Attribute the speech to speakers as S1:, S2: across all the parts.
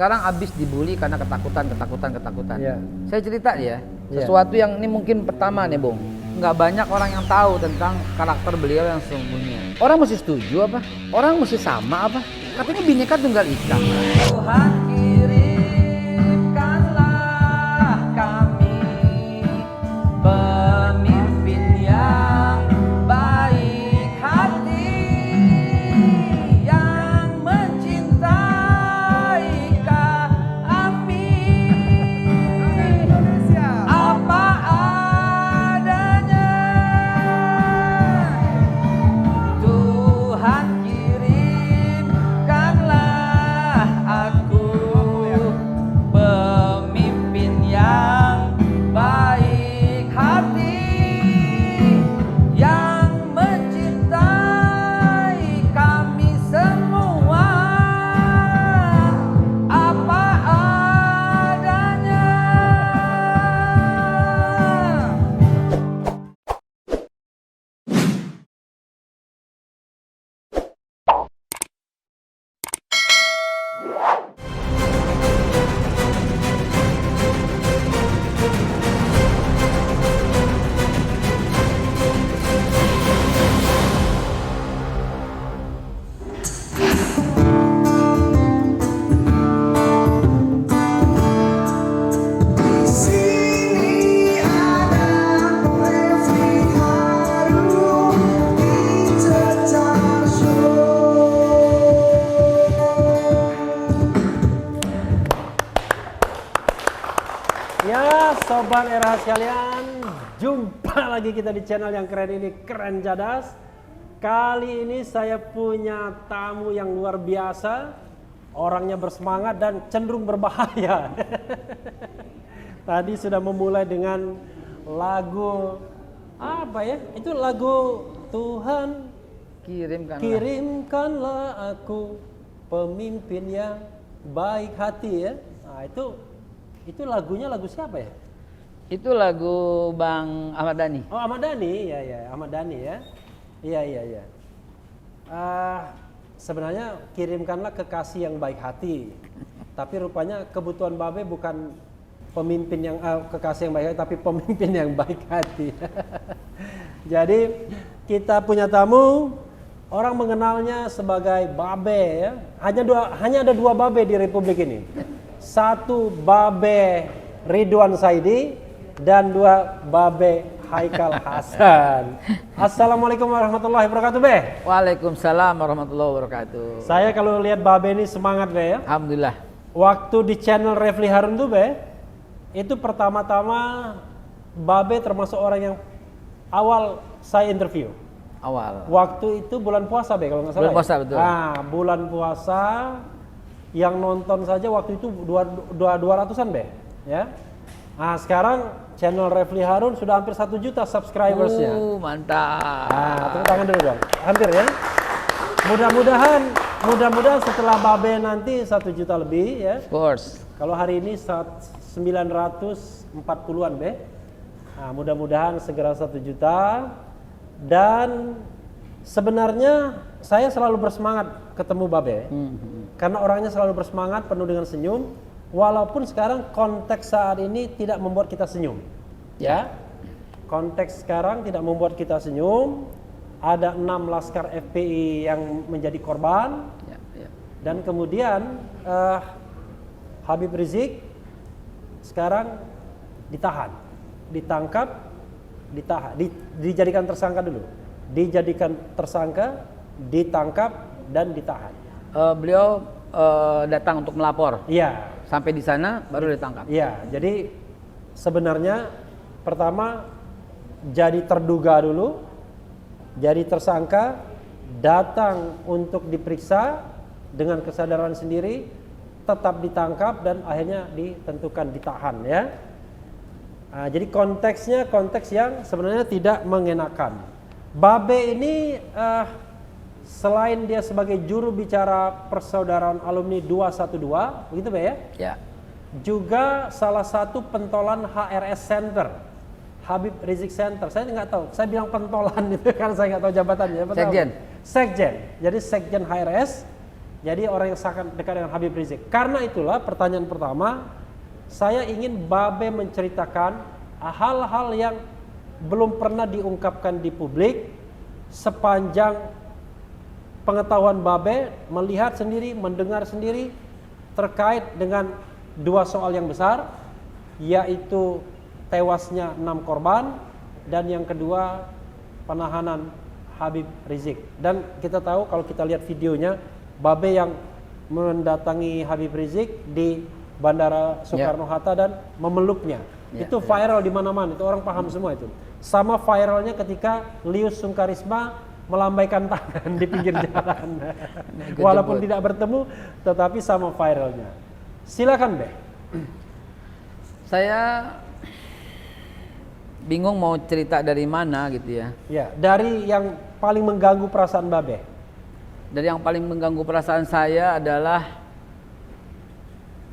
S1: sekarang abis dibully karena ketakutan.
S2: Iya.
S1: Saya cerita dia, sesuatu yang ini mungkin pertama nih Bung, nggak banyak orang yang tahu tentang karakter beliau yang sesungguhnya. Orang mesti setuju apa? Orang mesti sama apa? Katanya Bhinneka Tunggal Ika. Tuhan kirimkanlah kami pemimpin yang baik hati, yang mencintai kami apa adanya. Tuhan kirimkanlah aku pemimpin yang baik hati, yang mencintai kami semua apa adanya.
S3: Sini ada Refli Harun di Cecar Show.
S2: Ya, sobat era sekalian, jumpa lagi kita di channel yang keren ini, Keren Cadas. Kali ini saya punya tamu yang luar biasa, orangnya bersemangat dan cenderung berbahaya. Tadi sudah memulai dengan lagu apa ya? Itu lagu Tuhan kirimkanlah aku pemimpin yang baik hati ya. Nah, itu lagunya lagu siapa ya?
S1: Itu lagu Bang Ahmad Dhani.
S2: Oh, Ahmad Dhani, ya, Ahmad Dhani ya. Iya. Sebenarnya kirimkanlah kekasih yang baik hati. Tapi rupanya kebutuhan Babe bukan pemimpin yang kekasih yang baik hati, tapi pemimpin yang baik hati. Jadi kita punya tamu, orang mengenalnya sebagai Babe ya. Hanya ada dua Babe di Republik ini. Satu Babe Ridwan Saidi dan dua Babe Haikal Hasan. Assalamualaikum warahmatullahi wabarakatuh, Be.
S1: Waalaikumsalam warahmatullahi wabarakatuh.
S2: Saya kalau lihat Babe ini semangat, Be ya.
S1: Alhamdulillah.
S2: Waktu di channel Refli Harun tuh, Be, itu pertama-tama Babe termasuk orang yang awal saya interview.
S1: Awal.
S2: Waktu itu bulan puasa, Be, kalau nggak salah.
S1: Bulan puasa, betul.
S2: Nah, bulan puasa yang nonton saja waktu itu 200-an, Be, ya. Nah, sekarang channel Refli Harun sudah hampir 1 juta subscribersnya.
S1: Mantap.
S2: Nah, tepuk tangan dulu dong. Hampir ya. Mudah-mudahan setelah Babe nanti 1 juta lebih ya.
S1: Of course.
S2: Kalau hari ini 940-an, Be. Nah, mudah-mudahan segera 1 juta. Dan sebenarnya saya selalu bersemangat ketemu Babe. Karena orangnya selalu bersemangat, penuh dengan senyum. Walaupun sekarang konteks saat ini tidak membuat kita senyum. Ya. Konteks sekarang tidak membuat kita senyum. Ada 6 laskar FPI yang menjadi korban.
S1: Ya.
S2: Dan kemudian Habib Rizik sekarang ditangkap, dijadikan tersangka dulu. Dijadikan tersangka, ditangkap dan ditahan.
S1: Beliau datang untuk melapor.
S2: Iya.
S1: Sampai di sana baru ditangkap.
S2: Iya, jadi sebenarnya pertama jadi terduga dulu, jadi tersangka, datang untuk diperiksa dengan kesadaran sendiri, tetap ditangkap dan akhirnya ditentukan ditahan ya. Nah, jadi konteksnya konteks yang sebenarnya tidak mengenakan. Babe ini selain dia sebagai juru bicara persaudaraan alumni 212, begitu Be ya?
S1: Ya.
S2: Juga salah satu pentolan HRS Center, Habib Rizik Center. Saya nggak tahu, saya bilang pentolan itu karena saya nggak tahu jabatannya.
S1: Sekjen.
S2: Sekjen. Jadi Sekjen HRS Jadi orang yang sangat dekat dengan Habib Rizik. Karena itulah pertanyaan pertama, saya ingin Babe menceritakan hal-hal yang belum pernah diungkapkan di publik sepanjang pengetahuan Babe, melihat sendiri, mendengar sendiri terkait dengan dua soal yang besar, yaitu tewasnya 6 korban dan yang kedua penahanan Habib Rizik. Dan kita tahu kalau kita lihat videonya, Babe yang mendatangi Habib Rizik di Bandara Soekarno-Hatta dan memeluknya. Itu viral di mana-mana, itu orang paham semua itu. Sama viralnya ketika Lius Sungkarisma melambaikan tangan di pinggir jalan. Walaupun tidak bertemu, tetapi sama viralnya. Silakan, Be.
S1: Saya bingung mau cerita dari mana gitu ya.
S2: Ya, dari yang paling mengganggu perasaan Babe.
S1: Dari yang paling mengganggu perasaan saya adalah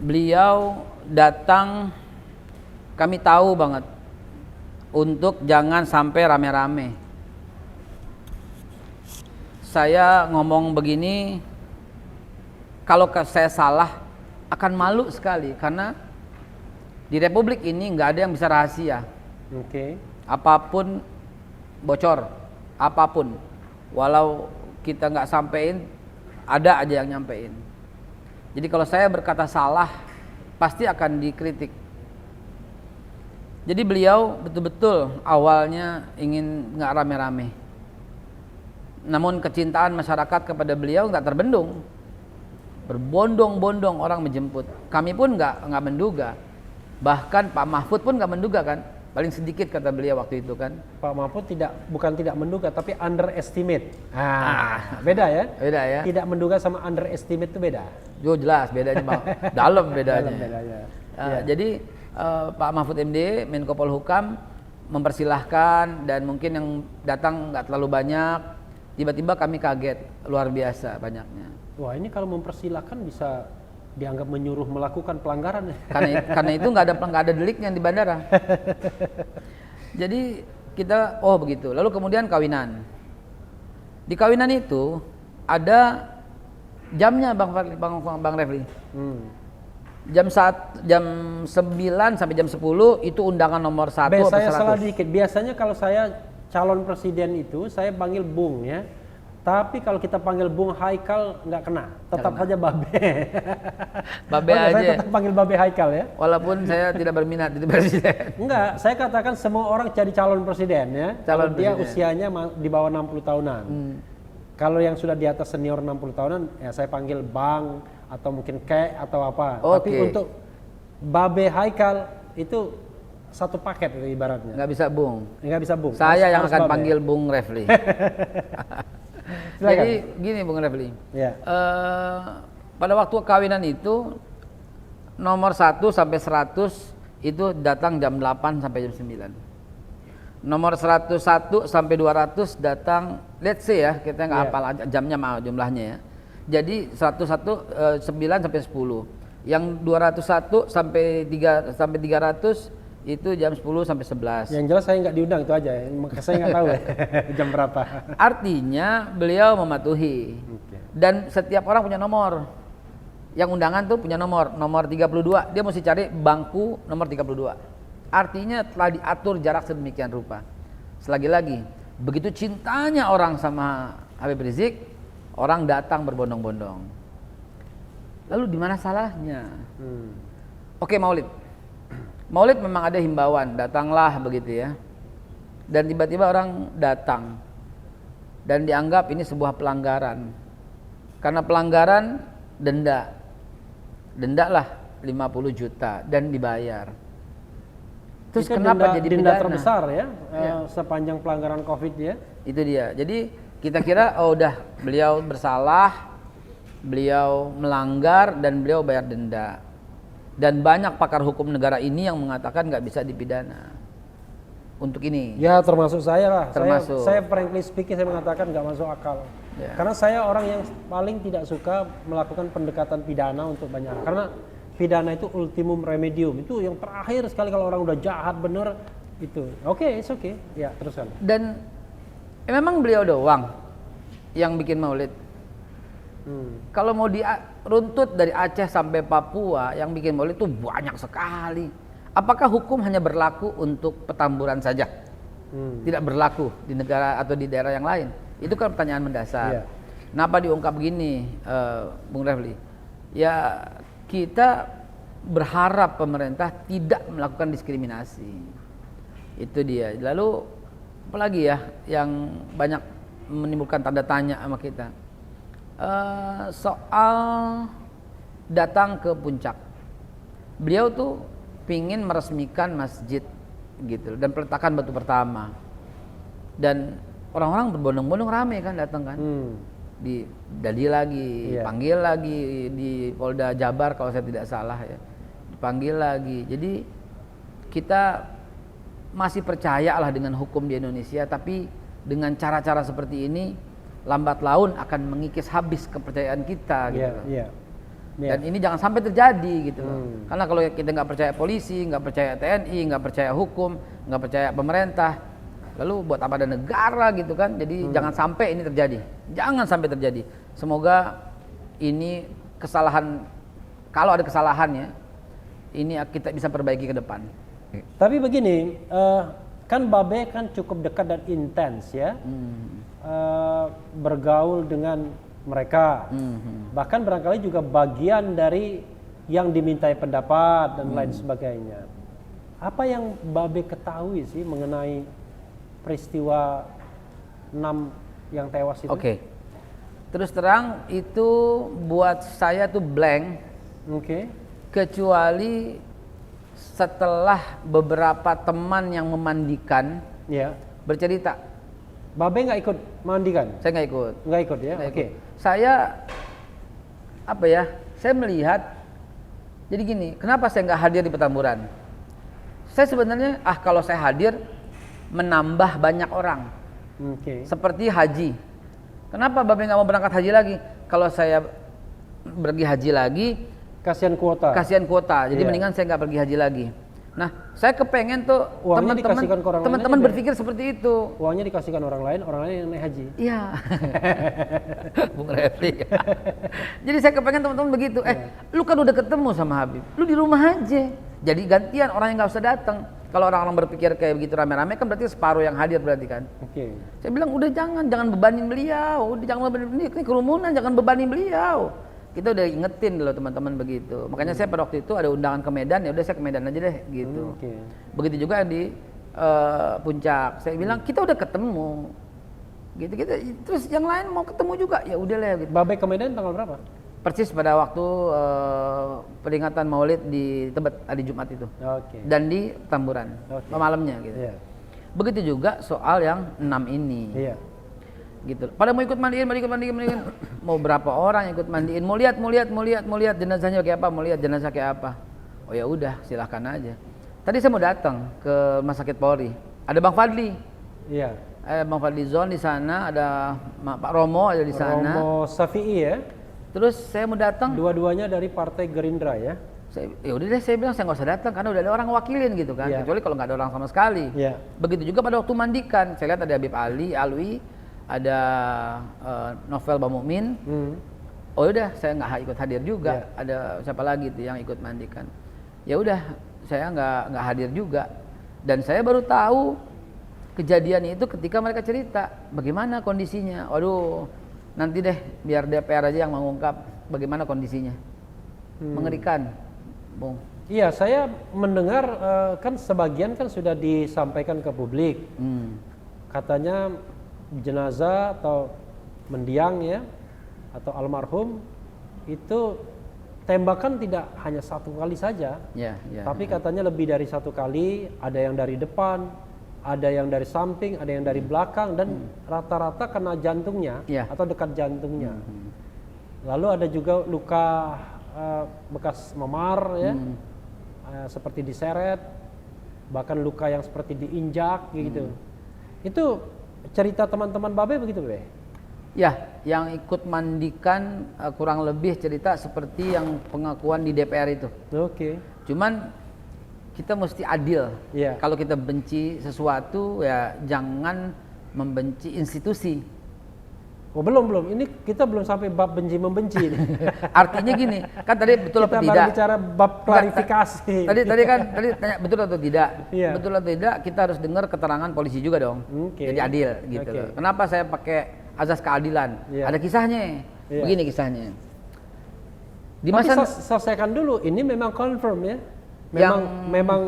S1: beliau datang, kami tahu banget, untuk jangan sampai rame-rame. Saya ngomong begini, kalau saya salah akan malu sekali karena di Republik ini nggak ada yang bisa rahasia.
S2: Oke.
S1: Apapun bocor, apapun, walau kita nggak sampein, ada aja yang nyampein. Jadi kalau saya berkata salah, pasti akan dikritik. Jadi beliau betul-betul awalnya ingin nggak rame-rame. Namun kecintaan masyarakat kepada beliau nggak terbendung. Berbondong-bondong orang menjemput. Kami pun nggak menduga. Bahkan Pak Mahfud pun nggak menduga kan. Paling sedikit kata beliau waktu itu kan.
S2: Pak Mahfud bukan tidak menduga, tapi underestimate. Beda ya?
S1: Beda ya.
S2: Tidak menduga sama underestimate itu beda.
S1: Jelas bedanya Bang. Dalam bedanya.
S2: Dalam bedanya.
S1: Jadi Pak Mahfud MD, Menko Polhukam mempersilahkan dan mungkin yang datang nggak terlalu banyak. Tiba-tiba kami kaget, luar biasa banyaknya.
S2: Wah, ini kalau mempersilahkan bisa dianggap menyuruh melakukan pelanggaran.
S1: Karena itu nggak ada deliknya di bandara. Jadi kita begitu. Lalu kemudian kawinan. Di kawinan itu ada jamnya Bang Refli. Jam 9 sampai jam 10 itu undangan nomor 1 atau 100.
S2: Saya salah dikit. Biasanya kalau saya calon presiden itu saya panggil Bung ya. Tapi kalau kita panggil Bung Haikal nggak kena, tetap saja Babe.
S1: Babe aja.
S2: Saya tetap panggil Babe Haikal ya.
S1: Walaupun saya tidak berminat jadi presiden.
S2: Enggak, saya katakan semua orang jadi calon presiden ya. Kalau dia
S1: presiden.
S2: usianya di bawah 60 tahunan. Kalau yang sudah di atas senior 60 tahunan, ya saya panggil Bang atau mungkin Kek atau apa. Tapi untuk Babe Haikal itu satu paket ibaratnya.
S1: Nggak bisa Bung.
S2: Nggak bisa Bung.
S1: Saya yang akan
S2: Babe.
S1: panggil Bung Refli. Jadi gini Bung Refli.
S2: Ya.
S1: Pada waktu kawinan itu nomor 1 sampai 100 itu datang jam 8 sampai jam 9. Nomor 101 sampai 200 datang, let's say ya, kita nggak hafal jamnya jumlahnya ya. Jadi 101 9 sampai 10. Yang 201 sampai 300 itu jam 10 sampai 11.
S2: Yang jelas saya nggak diundang itu aja, maka saya nggak tahu ya, jam berapa.
S1: Artinya beliau mematuhi. Dan setiap orang punya nomor. Yang undangan tuh punya nomor 32. Dia mesti cari bangku nomor 32. Artinya telah diatur jarak sedemikian rupa. Selagi-lagi, begitu cintanya orang sama Habib Rizik, orang datang berbondong-bondong. Lalu di mana salahnya? Oke, Maulid memang ada himbauan, datanglah begitu ya. Dan tiba-tiba orang datang. Dan dianggap ini sebuah pelanggaran. Karena pelanggaran denda. Denda lah 50 juta dan dibayar. Terus
S2: itu
S1: kenapa jadi
S2: denda
S1: pidana?
S2: terbesar ya, sepanjang pelanggaran Covid ya?
S1: Itu dia. Jadi kita kira udah beliau bersalah, beliau melanggar dan beliau bayar denda. Dan banyak pakar hukum negara ini yang mengatakan nggak bisa dipidana untuk ini.
S2: Ya termasuk saya lah.
S1: Termasuk.
S2: Saya frankly speaking saya mengatakan nggak masuk akal.
S1: Ya.
S2: Karena saya orang yang paling tidak suka melakukan pendekatan pidana untuk banyak. Karena pidana itu ultimum remedium. Itu yang terakhir sekali kalau orang udah jahat bener itu. Oke, it's okay. Ya teruskan.
S1: Dan memang beliau doang yang bikin maulid. Kalau mau runtut dari Aceh sampai Papua yang bikin maulid itu banyak sekali. Apakah hukum hanya berlaku untuk Petamburan saja? Tidak berlaku di negara atau di daerah yang lain? Itu kan pertanyaan mendasar.
S2: Iya.
S1: Kenapa diungkap begini, Bung Refli? Ya kita berharap pemerintah tidak melakukan diskriminasi. Itu dia. Lalu apalagi ya yang banyak menimbulkan tanda tanya sama kita, soal datang ke puncak. Beliau tuh pingin meresmikan masjid gitu dan peletakan batu pertama, dan orang-orang berbondong-bondong rame kan datang kan, di Dadi lagi, panggil lagi di Polda Jabar kalau saya tidak salah ya, dipanggil lagi. Jadi kita masih percayalah dengan hukum di Indonesia, tapi dengan cara-cara seperti ini lambat laun akan mengikis habis kepercayaan kita gitu. Dan ini jangan sampai terjadi gitu loh. Karena kalau kita nggak percaya polisi, nggak percaya TNI, nggak percaya hukum, nggak percaya pemerintah, lalu buat apa ada negara gitu kan? Jadi jangan sampai ini terjadi. Jangan sampai terjadi. Semoga ini kesalahan, kalau ada kesalahannya, ini kita bisa perbaiki ke depan.
S2: Tapi begini, kan Babe kan cukup dekat dan intens ya, bergaul dengan mereka, bahkan barangkali juga bagian dari yang dimintai pendapat dan lain sebagainya. Apa yang Babe ketahui sih mengenai peristiwa 6 yang tewas itu?
S1: Oke. Terus terang itu buat saya tuh blank. Kecuali setelah beberapa teman yang memandikan bercerita.
S2: Babe nggak ikut mandikan?
S1: Saya nggak ikut.
S2: Nggak ikut ya?
S1: Oke. Saya apa ya? Saya melihat. Jadi gini, kenapa saya nggak hadir di Petamburan? Saya sebenarnya kalau saya hadir menambah banyak orang. Seperti haji. Kenapa Babe nggak mau berangkat haji lagi? Kalau saya pergi haji lagi, kasihan kuota. Jadi mendingan saya nggak pergi haji lagi. Nah, saya kepengen tuh teman-teman berpikir seperti itu.
S2: Uangnya dikasihkan orang lain yang naik haji.
S1: Iya. Bung Refli. Jadi saya kepengen teman-teman begitu. Lu kan udah ketemu sama Habib, lu di rumah aja. Jadi gantian orang yang nggak usah datang. Kalau orang-orang berpikir kayak begitu rame-rame kan berarti separuh yang hadir berarti kan. Saya bilang udah jangan bebanin beliau, ini kerumunan, jangan bebanin beliau. Kita udah ingetin loh teman-teman begitu. Makanya saya pada waktu itu ada undangan ke Medan, ya udah saya ke Medan aja deh gitu. Begitu juga di puncak. Saya bilang kita udah ketemu. Gitu. Terus yang lain mau ketemu juga, ya udah lah gitu.
S2: Babe ke Medan tanggal berapa?
S1: Persis pada waktu peringatan Maulid di Tebet hari Jumat itu. Dan di Tamburan. Malamnya gitu. Begitu juga soal yang 6 ini. Gitu. Pada mau ikut mandiin. Mau berapa orang ikut mandiin? Mau lihat jenazahnya kayak apa? Mau lihat jenazah kayak apa? Oh ya udah, silahkan aja. Tadi saya mau datang ke Rumah Sakit Polri. Ada Bang Fadli. Bang Fadli Zon di sana, ada Pak Romo ada di sana.
S2: Romo Safi'i ya.
S1: Terus saya mau datang.
S2: Dua-duanya dari Partai Gerindra ya.
S1: Ya udah deh, saya bilang saya nggak usah datang karena udah ada orang wakilin gitu kan. Kecuali kalau nggak ada orang sama sekali. Begitu juga pada waktu mandikan, saya lihat ada Habib Alwi, ada Novel Bamukmin. Oh udah, saya nggak ikut hadir juga. Ada siapa lagi tuh yang ikut mandikan? Ya udah, saya nggak hadir juga. Dan saya baru tahu kejadian itu ketika mereka cerita bagaimana kondisinya. Waduh, nanti deh biar DPR aja yang mengungkap bagaimana kondisinya. Mengerikan, Bung.
S2: Iya, saya mendengar kan sebagian kan sudah disampaikan ke publik. Katanya jenazah atau mendiang ya atau almarhum itu tembakan tidak hanya satu kali saja, tapi katanya lebih dari satu kali. Ada yang dari depan, ada yang dari samping, ada yang dari belakang, dan rata-rata kena jantungnya atau dekat jantungnya. Lalu ada juga luka bekas memar ya, seperti diseret, bahkan luka yang seperti diinjak gitu. Itu cerita teman-teman Babe begitu, Be?
S1: Ya, yang ikut mandikan kurang lebih cerita seperti yang pengakuan di DPR itu. Cuman kita mesti adil. Kalau kita benci sesuatu ya jangan membenci institusi.
S2: Oh belum. Ini kita belum sampai bab benci membenci.
S1: Artinya gini, kan tadi betul
S2: Kita
S1: apa
S2: baru
S1: tidak?
S2: bicara bab klarifikasi.
S1: Tadi tanya betul atau tidak?
S2: Iya.
S1: Betul atau tidak? Kita harus dengar keterangan polisi juga dong.
S2: Oke.
S1: Jadi adil gitu
S2: Oke.
S1: loh. Kenapa saya pakai azas keadilan?
S2: Iya.
S1: Ada kisahnya.
S2: Iya.
S1: Begini kisahnya. Di
S2: Tapi
S1: masa
S2: selesaikan dulu. Ini memang confirm ya.
S1: Yang-
S2: Memang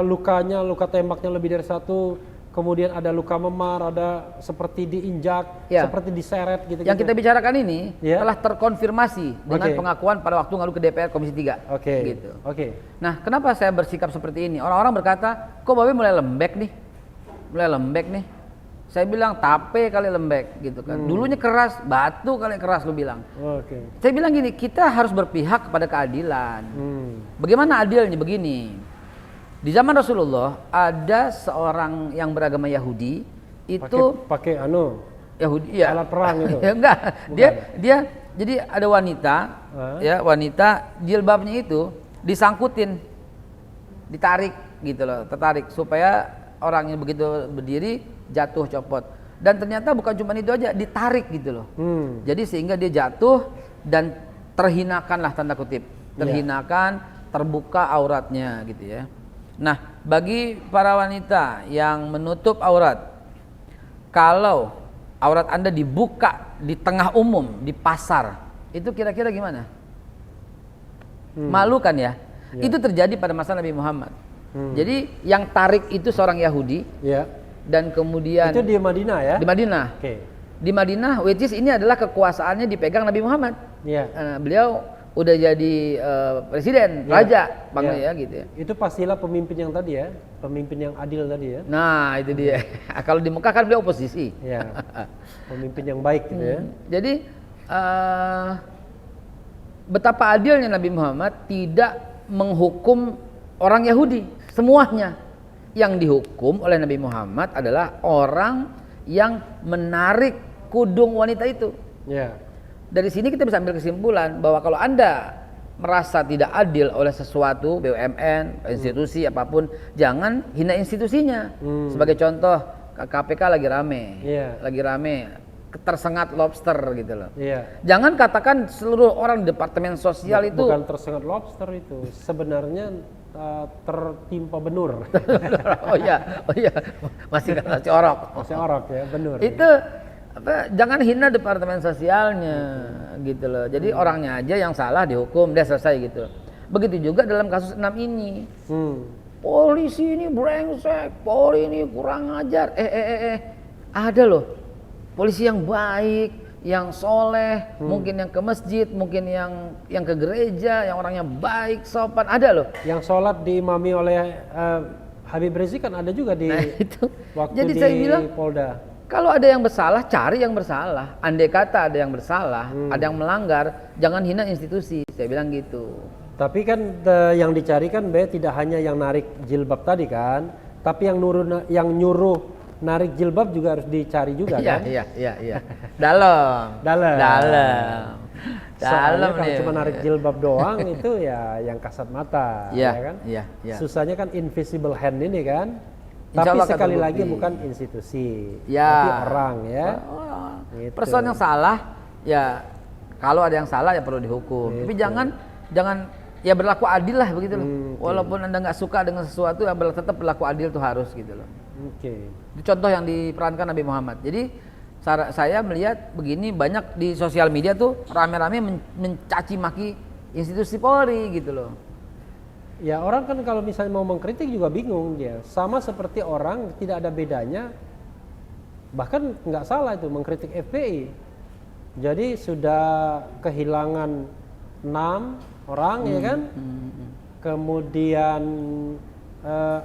S2: luka tembaknya lebih dari satu. Kemudian ada luka memar, ada seperti diinjak,
S1: Ya.
S2: seperti diseret gitu.
S1: yang kita bicarakan ini
S2: Iya.
S1: telah terkonfirmasi dengan
S2: Oke.
S1: pengakuan pada waktu ngadu ke DPR Komisi 3.
S2: Oke.
S1: Gitu.
S2: Oke.
S1: Nah, kenapa saya bersikap seperti ini? Orang-orang berkata, kok Babe mulai lembek nih? Mulai lembek nih. Saya bilang tape kali lembek gitu kan. Dulunya keras, batu kali keras lu bilang.
S2: Oke.
S1: Saya bilang gini, kita harus berpihak kepada keadilan.
S2: Hmm.
S1: Bagaimana adilnya begini? Di zaman Rasulullah ada seorang yang beragama Yahudi itu
S2: Pakai
S1: Yahudi ya.
S2: alat perang itu.
S1: Ya, enggak. Dia jadi ada wanita ya, wanita jilbabnya itu disangkutin. Ditarik gitu loh, tertarik supaya orangnya begitu berdiri jatuh copot. Dan ternyata bukan cuma itu aja, ditarik gitu loh. Jadi sehingga dia jatuh dan terhinakanlah tanda kutip. Terhinakan, terbuka auratnya gitu ya. Nah, bagi para wanita yang menutup aurat, kalau aurat Anda dibuka di tengah umum, di pasar, itu kira-kira gimana? Malu kan ya? Itu terjadi pada masa Nabi Muhammad. Jadi yang tarik itu seorang Yahudi
S2: Ya.
S1: dan kemudian
S2: Itu di Madinah ya?
S1: di Madinah.
S2: Oke.
S1: Di Madinah, which is ini adalah kekuasaannya dipegang Nabi Muhammad.
S2: Iya.
S1: Beliau udah jadi presiden, raja, panggil ya gitu ya.
S2: Itu pastilah pemimpin yang tadi ya, pemimpin yang adil tadi ya.
S1: Nah, itu dia. Kalau di Mekah kan beliau oposisi.
S2: Ya. Pemimpin yang baik gitu ya.
S1: Jadi betapa adilnya Nabi Muhammad tidak menghukum orang Yahudi semuanya. Yang dihukum oleh Nabi Muhammad adalah orang yang menarik kudung wanita itu.
S2: Ya.
S1: Dari sini kita bisa ambil kesimpulan bahwa kalau Anda merasa tidak adil oleh sesuatu, BUMN, institusi apapun, jangan hina institusinya. Sebagai contoh, KPK lagi rame,
S2: Iya.
S1: lagi rame, tersengat lobster gitu loh.
S2: Iya.
S1: Jangan katakan seluruh orang di Departemen Sosial itu
S2: Bukan tersengat lobster itu, sebenarnya tertimpa benur.
S1: oh iya, masih orok.
S2: Masih orok ya, benur.
S1: Itu jangan hina Departemen Sosialnya gitu loh. Jadi orangnya aja yang salah dihukum, dia selesai gitu. Begitu juga dalam kasus 6 ini. Polisi ini brengsek, polisi ini kurang ajar. Ada loh polisi yang baik, yang soleh, mungkin yang ke masjid, mungkin yang ke gereja, yang orangnya baik, sopan, ada loh.
S2: Yang sholat diimami oleh Habib Rizik kan ada juga di
S1: Nah, itu.
S2: waktu
S1: Jadi
S2: di
S1: saya bilang,
S2: Polda.
S1: kalau ada yang bersalah, cari yang bersalah. Andai kata ada yang bersalah, ada yang melanggar, jangan hina institusi. Saya bilang gitu.
S2: Tapi kan yang dicari kan tidak hanya yang narik jilbab tadi kan, tapi yang nyuruh narik jilbab juga harus dicari juga kan.
S1: Iya. Dalam.
S2: Soalnya kalau
S1: nih.
S2: cuma narik jilbab doang itu ya yang kasat mata,
S1: Iya,
S2: ya kan?
S1: iya.
S2: Susahnya kan invisible hand ini kan.
S1: Insya
S2: Tapi
S1: Allah akan
S2: sekali
S1: terbukti.
S2: lagi bukan institusi,
S1: Ya.
S2: tapi orang ya. Gitu.
S1: Person yang salah, ya kalau ada yang salah ya perlu dihukum. Tapi jangan ya berlaku adil lah begitu loh. Walaupun Anda nggak suka dengan sesuatu, ya tetap berlaku adil tuh harus gitu loh.
S2: Oke.
S1: Itu contoh yang diperankan Nabi Muhammad. Jadi saya melihat begini, banyak di sosial media tuh rame-rame mencaci maki institusi Polri gitu loh.
S2: Ya orang kan kalau misalnya mau mengkritik juga bingung dia. Sama seperti orang tidak ada bedanya. Bahkan nggak salah itu mengkritik FPI. Jadi sudah kehilangan 6 orang ya kan. Kemudian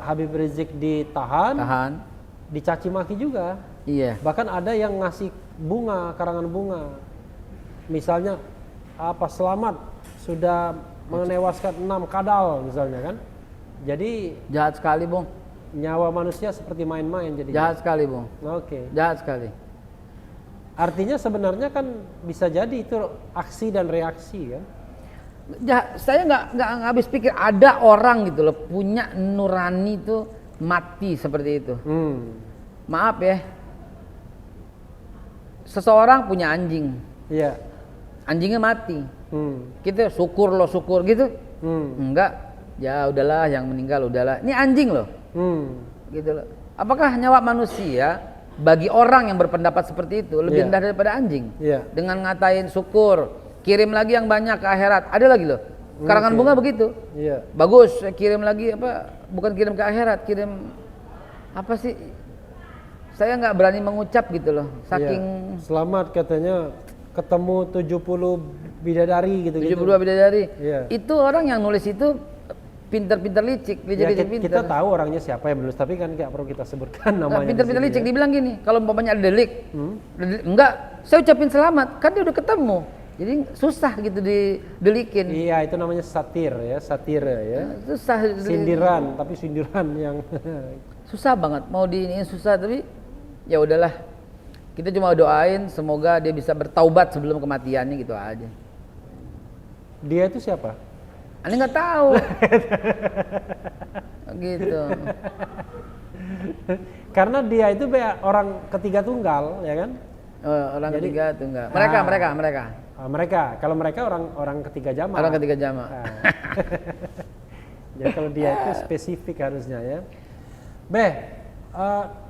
S2: Habib Rizik ditahan, dicaci maki juga.
S1: Iya.
S2: Bahkan ada yang ngasih bunga, karangan bunga. Misalnya selamat sudah menewaskan 6 kadal misalnya kan. Jadi
S1: Jahat sekali, Bung.
S2: nyawa manusia seperti main-main jadi.
S1: Jahat sekali, Bung.
S2: Oke.
S1: Jahat sekali.
S2: Artinya sebenarnya kan bisa jadi itu aksi dan reaksi kan.
S1: Saya nggak habis pikir ada orang gitu loh punya nurani itu mati seperti itu. Maaf ya. seseorang punya anjing,
S2: Iya.
S1: anjingnya mati,
S2: Hmm.
S1: kita syukur gitu, enggak, ya udahlah yang meninggal udahlah, ini anjing loh, gitu loh. Apakah nyawa manusia bagi orang yang berpendapat seperti itu lebih
S2: Iya.
S1: rendah daripada anjing?
S2: Iya.
S1: Dengan ngatain syukur, kirim lagi yang banyak ke akhirat, ada lagi loh. Karangan
S2: Oke.
S1: bunga begitu,
S2: Iya.
S1: bagus, kirim lagi apa? Bukan kirim ke akhirat, kirim apa sih? Saya nggak berani mengucap gitu loh, saking
S2: Iya. Selamat katanya ketemu 70 bidadari gitu.
S1: 72 bidadari.
S2: Iya.
S1: Itu orang yang nulis itu pinter-pinter licik,
S2: Ya,
S1: licik
S2: kita
S1: pinter.
S2: tahu orangnya siapa yang menulis, tapi kan nggak perlu kita sebutkan
S1: Nggak,
S2: namanya.
S1: pinter-pinter
S2: di sini,
S1: licik,
S2: ya.
S1: dibilang gini, kalau umpamanya ada delik, enggak, saya ucapin selamat, kan dia udah ketemu. Jadi susah gitu didelikin.
S2: Iya, itu namanya satire ya.
S1: Susah.
S2: Sindiran, tapi sindiran yang
S1: Susah banget, mau diiniin susah, tapi ya udahlah. Kita cuma doain semoga dia bisa bertaubat sebelum kematiannya gitu aja.
S2: dia itu siapa?
S1: Ane nggak tahu. Gitu.
S2: Karena dia itu orang ketiga tunggal, ya kan?
S1: Oh, orang
S2: Jadi-
S1: ketiga tuh enggak.
S2: Ah.
S1: Mereka.
S2: Kalau mereka orang ketiga jamaah.
S1: Orang ketiga jamaah.
S2: Ah. Jadi kalau dia itu spesifik harusnya ya.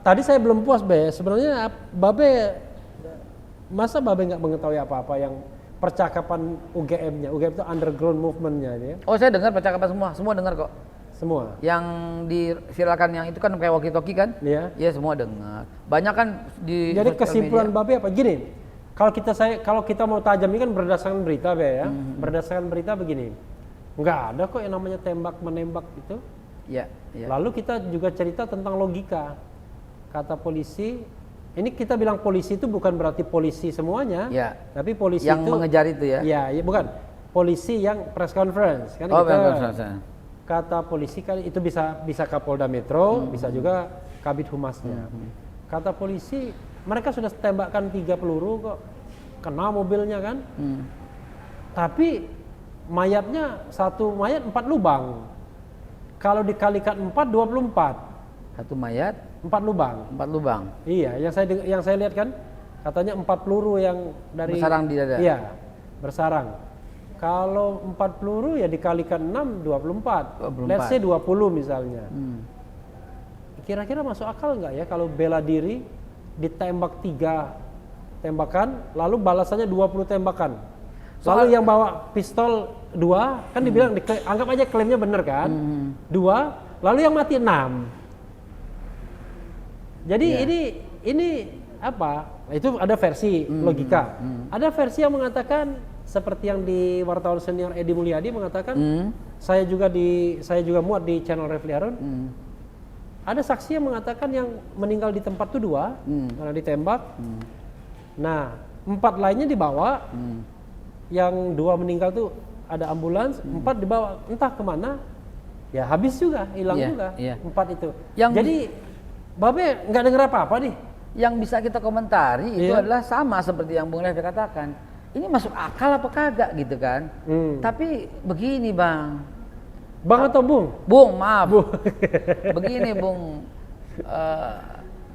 S2: Tadi saya belum puas sebenarnya Babe, masa Babe nggak mengetahui apa-apa yang percakapan UGM-nya? UGM itu underground movement-nya ya.
S1: Oh, saya dengar percakapan semua dengar kok.
S2: Semua.
S1: Yang disirakan yang itu kan kayak walkie-talkie kan?
S2: Iya.
S1: Iya, semua dengar. Banyak kan di
S2: Jadi
S1: sosial
S2: kesimpulan
S1: media.
S2: Babe apa? Gini, kalau kita mau tajam ini kan berdasarkan berita ya. Berdasarkan berita begini. Nggak ada kok yang namanya tembak menembak itu.
S1: Iya, iya.
S2: Lalu kita juga cerita tentang logika. Kata polisi, ini kita bilang polisi itu bukan berarti polisi semuanya,
S1: Ya.
S2: tapi polisi
S1: Yang
S2: itu
S1: mengejar itu ya?
S2: Iya, bukan. Polisi yang press conference kan
S1: Oh,
S2: kita.
S1: benar.
S2: Kata polisi kan itu bisa Kapolda Metro, bisa juga Kabid Humasnya. Kata polisi, mereka sudah tembakkan 3 peluru kok, kena mobilnya kan. Tapi mayatnya satu mayat 4 lubang. Kalau dikalikan 4, 24.
S1: Satu mayat,
S2: 4 lubang.
S1: 4 lubang.
S2: Iya, yang saya lihat kan katanya 4 peluru yang dari
S1: Bersarang di dada.
S2: Iya, bersarang. Kalau 4 peluru ya dikalikan 6, 24.
S1: 24.
S2: Let's say 20 misalnya. Kira-kira masuk akal nggak ya kalau bela diri ditembak 3 tembakan, lalu balasannya 20 tembakan. Lalu yang bawa pistol 2, kan dibilang, anggap aja klaimnya bener kan? 2, lalu yang mati 6. Jadi ini apa? Itu ada versi logika. Ada versi yang mengatakan seperti yang di wartawan senior Edi Mulyadi mengatakan, saya juga muat di channel Refli Harun. Ada saksi yang mengatakan yang meninggal di tempat itu 2 karena ditembak. Nah, 4 lainnya dibawa. Yang 2 meninggal tuh ada ambulans, 4 dibawa entah kemana. Ya habis juga, hilang
S1: Iya,
S2: juga.
S1: iya.
S2: 4 itu.
S1: Yang
S2: Jadi Babe nggak denger apa-apa nih.
S1: Yang bisa kita komentari itu
S2: Iya.
S1: adalah sama seperti yang Bung Levi katakan. Ini masuk akal apa kagak gitu kan? Tapi begini Bang.
S2: Bang atau Bung?
S1: Bung, maaf. Begini Bung.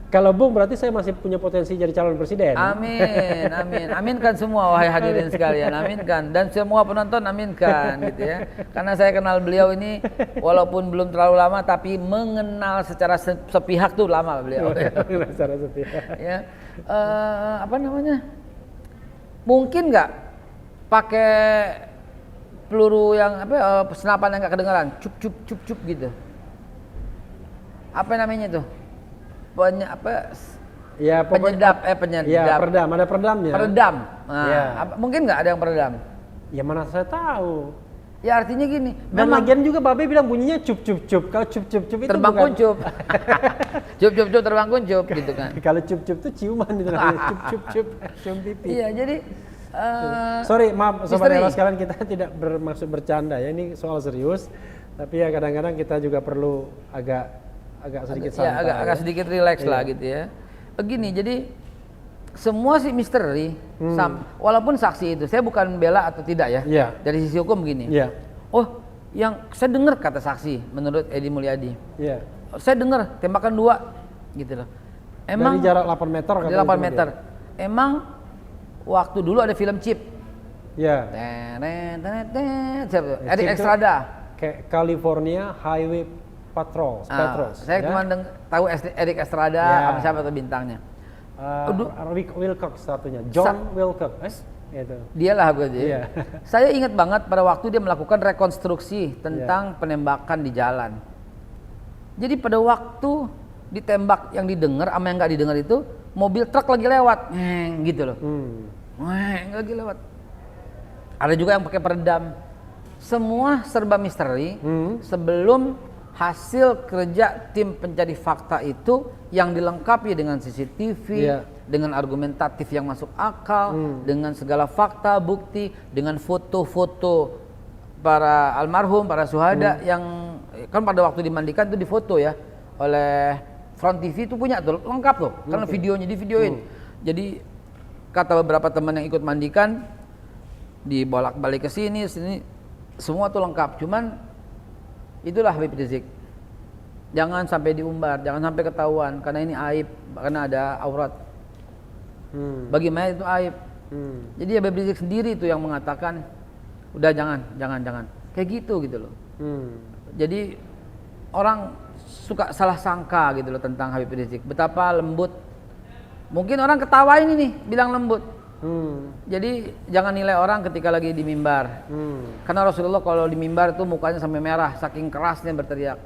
S2: Kalau Bung berarti saya masih punya potensi jadi calon presiden.
S1: Amin, amin. Aminkan semua wahai hadirin sekalian, aminkan. Dan semua penonton aminkan gitu ya. Karena saya kenal beliau ini walaupun belum terlalu lama tapi mengenal secara sepihak tuh lama beliau.
S2: Secara setia.
S1: Ya. Apa namanya? Mungkin nggak pakai peluru yang senapan yang nggak kedengaran, cup gitu. Apa namanya tuh?
S2: Ya,
S1: Penyedap,
S2: Ya,
S1: penyedap.
S2: peredam, ada peredamnya.
S1: Peredam. Nah,
S2: Ya.
S1: mungkin nggak ada yang peredam?
S2: Ya mana saya tahu.
S1: Ya artinya gini.
S2: Dan
S1: memang
S2: lagian juga Babe bilang bunyinya cup. Kalau cup itu
S1: terbang
S2: bukan.
S1: kuncup. cup terbang kuncup gitu kan.
S2: Kalau cup itu ciuman itu namanya. Cup cium pipi.
S1: Iya, jadi
S2: Sorry, maaf Sobat
S1: misteri.
S2: Era, sekarang kita tidak bermaksud bercanda ya, ini soal serius. Tapi ya kadang-kadang kita juga perlu agak sedikit santai.
S1: ya agak sedikit rileks lah
S2: Iya.
S1: gitu ya. Begini, jadi semua sih misteri. Walaupun saksi itu, saya bukan bela atau tidak ya.
S2: Iya.
S1: Dari sisi hukum begini.
S2: Iya.
S1: Oh, yang saya dengar kata saksi menurut Edi Mulyadi.
S2: Iya.
S1: Saya dengar tembakan 2 gitu loh.
S2: Dari jarak 8 meter
S1: Di
S2: katanya
S1: 8
S2: sama
S1: meter.
S2: dia.
S1: Emang waktu dulu ada film Chip.
S2: Ya.
S1: Erik
S2: Chip
S1: Estrada.
S2: Kayak California Highway Patrols.
S1: Saya
S2: ya.
S1: cuma tahu Erik Estrada
S2: Ya.
S1: sama siapa tuh bintangnya.
S2: Rick Wilcox satunya, John Wilcox. Itu.
S1: Dialah gue dia.
S2: Iya.
S1: Saya ingat banget pada waktu dia melakukan rekonstruksi tentang penembakan di jalan. Jadi pada waktu ditembak yang didengar sama yang nggak didengar itu mobil truk lagi lewat, gitu loh. Lagi lewat. Ada juga yang pakai peredam. Semua serba misteri. Sebelum hasil kerja tim pencari fakta itu yang dilengkapi dengan CCTV, dengan argumentatif yang masuk akal, dengan segala fakta, bukti, dengan foto-foto para almarhum, para syuhada yang kan pada waktu dimandikan itu difoto ya oleh Front TV itu punya tuh lengkap tuh karena videonya divideoin. Jadi kata beberapa teman yang ikut mandikan dibolak-balik ke sini semua tuh lengkap. Cuman itulah Habib Rizik. Jangan sampai diumbar, jangan sampai ketahuan karena ini aib, karena ada aurat. Bagi mayat itu aib. Jadi Habib Rizik sendiri itu yang mengatakan udah jangan. Kayak gitu loh. Jadi orang suka salah sangka gitu loh tentang Habib Rizik. Betapa lembut. Mungkin orang ketawain ini bilang lembut. Jadi jangan nilai orang ketika lagi di mimbar. Karena Rasulullah kalau di mimbar itu mukanya sampai merah saking kerasnya berteriak.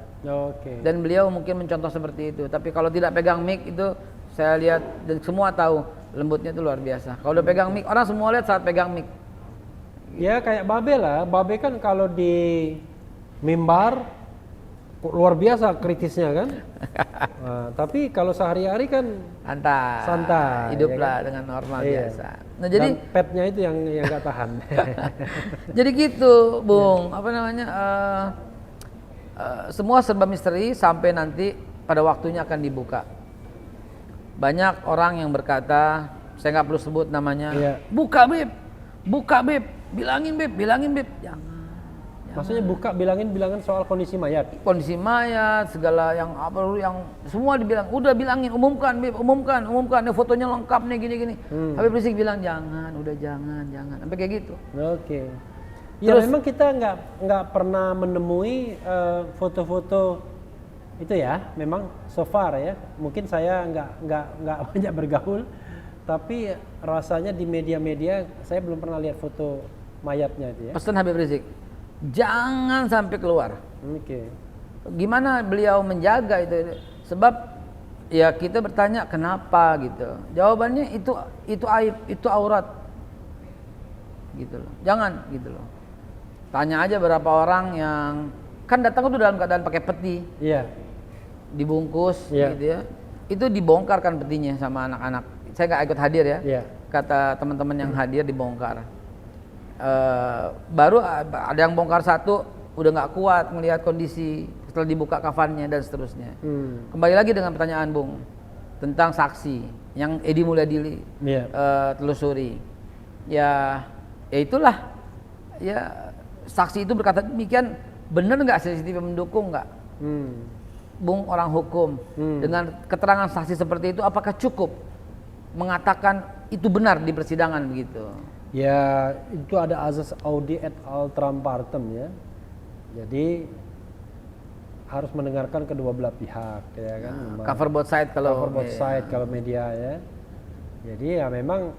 S1: Dan beliau mungkin mencontoh seperti itu. Tapi kalau tidak pegang mic itu saya lihat dan semua tahu lembutnya itu luar biasa. Kalau udah pegang mic orang semua lihat saat pegang mic.
S2: Ya kayak Babe lah. Babe kan kalau di mimbar luar biasa kritisnya kan. Tapi kalau sehari-hari kan santai,
S1: hiduplah
S2: ya kan?
S1: dengan normal
S2: Iya.
S1: biasa. Nah jadi
S2: dan petnya itu yang nggak tahan.
S1: jadi gitu, Bung. Apa namanya? Semua serba misteri sampai nanti pada waktunya akan dibuka. Banyak orang yang berkata, saya nggak perlu sebut namanya, buka beb, bilangin beb. Jangan.
S2: Maksudnya buka bilangin soal kondisi mayat.
S1: Kondisi mayat, segala yang semua dibilang, udah bilangin, umumkan beb, umumkan, ini fotonya lengkap nih gini. Habib Rizik bilang jangan, udah jangan, sampai kayak gitu.
S2: Oke. Ya memang kita nggak pernah menemui foto-foto itu ya, memang so far ya. Mungkin saya nggak banyak bergaul, tapi rasanya di media-media saya belum pernah lihat foto mayatnya itu ya.
S1: Pesan Habib Rizik, jangan sampai keluar.
S2: Oke.
S1: Gimana beliau menjaga itu? Sebab ya kita bertanya kenapa gitu. Jawabannya itu aib, itu aurat. Gitu loh. Jangan gitu loh. Tanya aja berapa orang yang kan datang itu dalam keadaan pakai peti.
S2: Iya.
S1: Dibungkus
S2: Iya.
S1: gitu ya. Itu dibongkar kan petinya sama anak-anak. Saya nggak ikut hadir ya.
S2: Iya.
S1: Kata teman-teman yang hadir dibongkar. Baru ada yang bongkar satu udah nggak kuat melihat kondisi setelah dibuka kafannya dan seterusnya. Kembali lagi dengan pertanyaan Bung tentang saksi yang Edi Mulyadi telusuri. Ya itulah ya saksi itu berkata demikian, benar nggak CCTV mendukung nggak? Bung orang hukum dengan keterangan saksi seperti itu apakah cukup mengatakan itu benar di persidangan begitu?
S2: Ya itu ada azas audi et altram partem ya. Jadi harus mendengarkan kedua belah pihak ya kan.
S1: Cover both side kalau
S2: kalau media ya. Jadi ya memang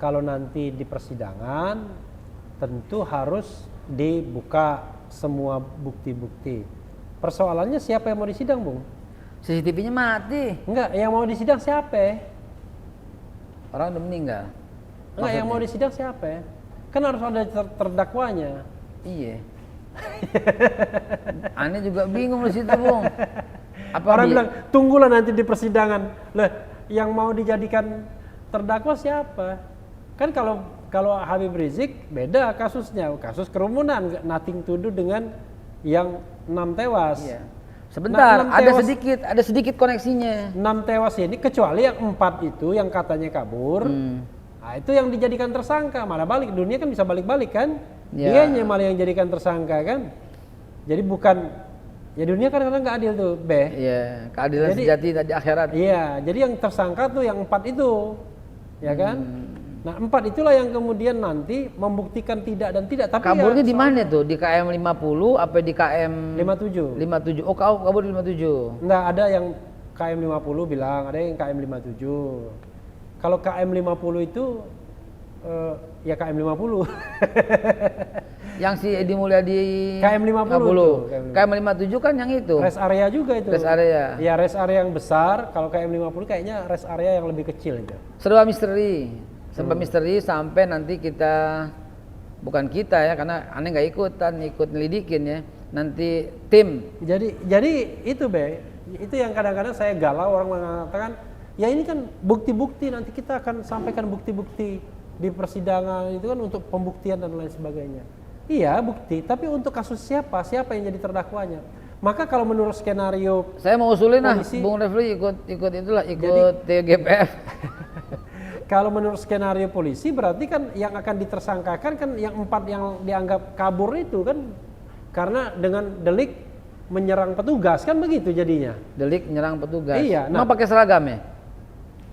S2: kalau nanti di persidangan tentu harus dibuka semua bukti-bukti. Persoalannya siapa yang mau disidang, Bung?
S1: CCTV-nya mati.
S2: Enggak, yang mau disidang siapa?
S1: Orang udah meninggal.
S2: Enggak, yang mau disidang siapa? Kan harus ada terdakwanya.
S1: Iya. Aneh juga bingung di situ, Bung.
S2: Orang bilang, tunggulah nanti di persidangan. Lah, yang mau dijadikan terdakwa siapa? Kan kalau Habib Rizik beda kasusnya, kasus kerumunan, nothing to do dengan yang 6 tewas.
S1: Iya. Sebentar, ada sedikit koneksinya.
S2: 6 tewas ini kecuali yang 4 itu yang katanya kabur. Nah, itu yang dijadikan tersangka, malah balik. Dunia kan bisa balik-balik kan?
S1: Ya.
S2: Dianya malah yang jadikan tersangka kan? Jadi bukan, ya dunia kadang-kadang nggak adil tuh,
S1: Iya, keadilan sejati tadi akhirat.
S2: Iya, jadi yang tersangka tuh yang 4 itu, ya kan? Nah 4 itulah yang kemudian nanti membuktikan tidak dan tidak. Tapi
S1: Kaburnya
S2: ya,
S1: di mana tuh? Di KM 50 apa di KM
S2: 57.
S1: 57? Oh, kau kabur di 57.
S2: Enggak, ada yang KM 50 bilang, ada yang KM 57. Kalau KM 50 itu ya KM 50.
S1: Yang si Edi Mulyadi
S2: KM 50 tuh,
S1: KM 57 kan yang itu.
S2: Rest area juga itu.
S1: Rest area.
S2: Ya rest area yang besar. Kalau KM 50 kayaknya rest area yang lebih kecil itu.
S1: Serba misteri. Serba misteri sampai nanti kita, bukan kita ya, karena aneh nggak ikutan, ikut nyelidikin ya. Nanti tim.
S2: Jadi itu Be, itu yang kadang-kadang saya galau orang mengatakan, ya ini kan bukti-bukti, nanti kita akan sampaikan bukti-bukti di persidangan itu kan untuk pembuktian dan lain sebagainya. Iya bukti, tapi untuk kasus siapa yang jadi terdakwanya? Maka kalau menurut skenario
S1: Saya mau usulin
S2: polisi,
S1: Bung Refli ikut itulah, ikut TGPF.
S2: kalau menurut skenario polisi berarti kan yang akan ditersangkakan kan yang 4 yang dianggap kabur itu kan, karena dengan delik menyerang petugas kan begitu jadinya.
S1: Delik menyerang petugas.
S2: Iya,
S1: Emang pakai seragam ya?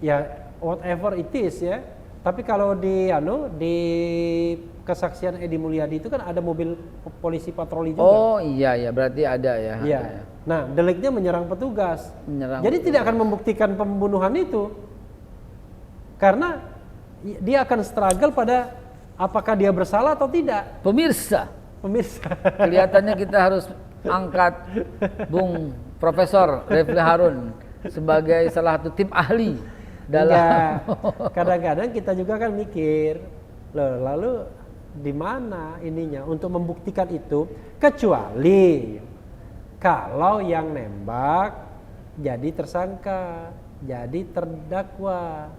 S2: Ya whatever it is ya. Tapi kalau di kesaksian Edi Mulyadi itu kan ada mobil polisi patroli juga.
S1: Oh iya berarti ada ya.
S2: Iya.
S1: Ada ya.
S2: Nah, deliknya menyerang petugas. Jadi tidak akan membuktikan pembunuhan itu. Karena dia akan struggle pada apakah dia bersalah atau tidak.
S1: Pemirsa, kelihatannya kita harus angkat Bung Profesor Refli Harun sebagai salah satu tim ahli dalam.
S2: Enggak. Kadang-kadang kita juga kan mikir, loh, lalu di mana ininya untuk membuktikan itu, kecuali kalau yang nembak jadi tersangka, jadi terdakwa.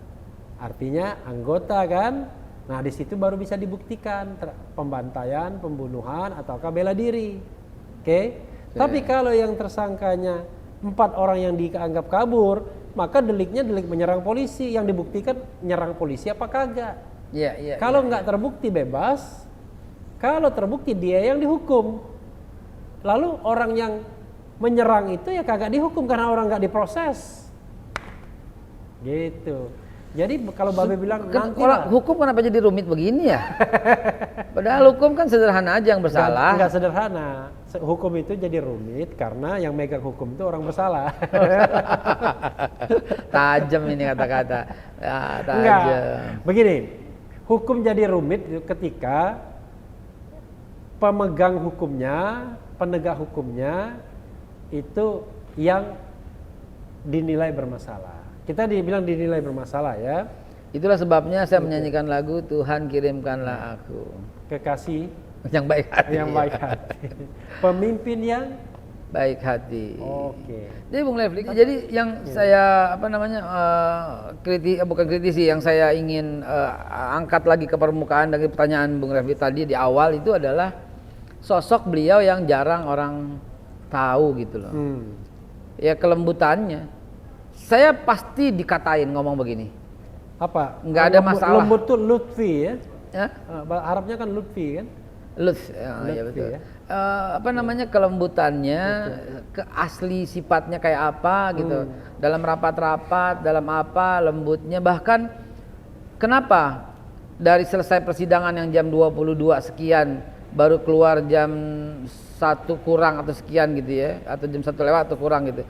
S2: Artinya anggota kan. Nah, di situ baru bisa dibuktikan pembantaian, pembunuhan ataukah bela diri. Oke. Tapi kalau yang tersangkanya 4 orang yang dianggap kabur, maka deliknya delik menyerang polisi, yang dibuktikan nyerang polisi apa kagak.
S1: Iya.
S2: Kalau nggak terbukti bebas, kalau terbukti dia yang dihukum. Lalu orang yang menyerang itu ya kagak dihukum karena orang nggak diproses. Gitu. Jadi kalau Babe bilang nanti
S1: orang hukum kenapa jadi rumit begini ya? Padahal hukum kan sederhana aja, yang bersalah.
S2: Enggak sederhana. Hukum itu jadi rumit karena yang megang hukum itu orang bersalah.
S1: Tajam ini kata-kata. Ya,
S2: Enggak.
S1: tajam.
S2: Begini, hukum jadi rumit ketika pemegang hukumnya, penegak hukumnya itu yang dinilai bermasalah. Kita dibilang dinilai bermasalah ya.
S1: Itulah sebabnya saya menyanyikan lagu Tuhan kirimkanlah aku.
S2: Kekasih
S1: Yang baik hati.
S2: yang baik hati. Pemimpin yang
S1: Baik hati.
S2: oke.
S1: Jadi Bung Refli, jadi yang saya bukan kritisi, yang saya ingin angkat lagi ke permukaan dari pertanyaan Bung Refli tadi di awal itu adalah sosok beliau yang jarang orang tahu gitu loh. Ya kelembutannya. Saya pasti dikatain ngomong begini.
S2: Apa?
S1: Nggak ada masalah.
S2: Lembut tuh Lutfi ya.
S1: Ya?
S2: Arabnya kan Lutfi kan?
S1: Lutfi, ya
S2: Lutfi,
S1: betul.
S2: ya.
S1: Namanya kelembutannya, keasli sifatnya kayak apa gitu. Dalam rapat-rapat, dalam apa lembutnya, bahkan kenapa dari selesai persidangan yang jam 22 sekian baru keluar jam 1 kurang atau sekian gitu ya, atau jam 1 lewat atau kurang gitu.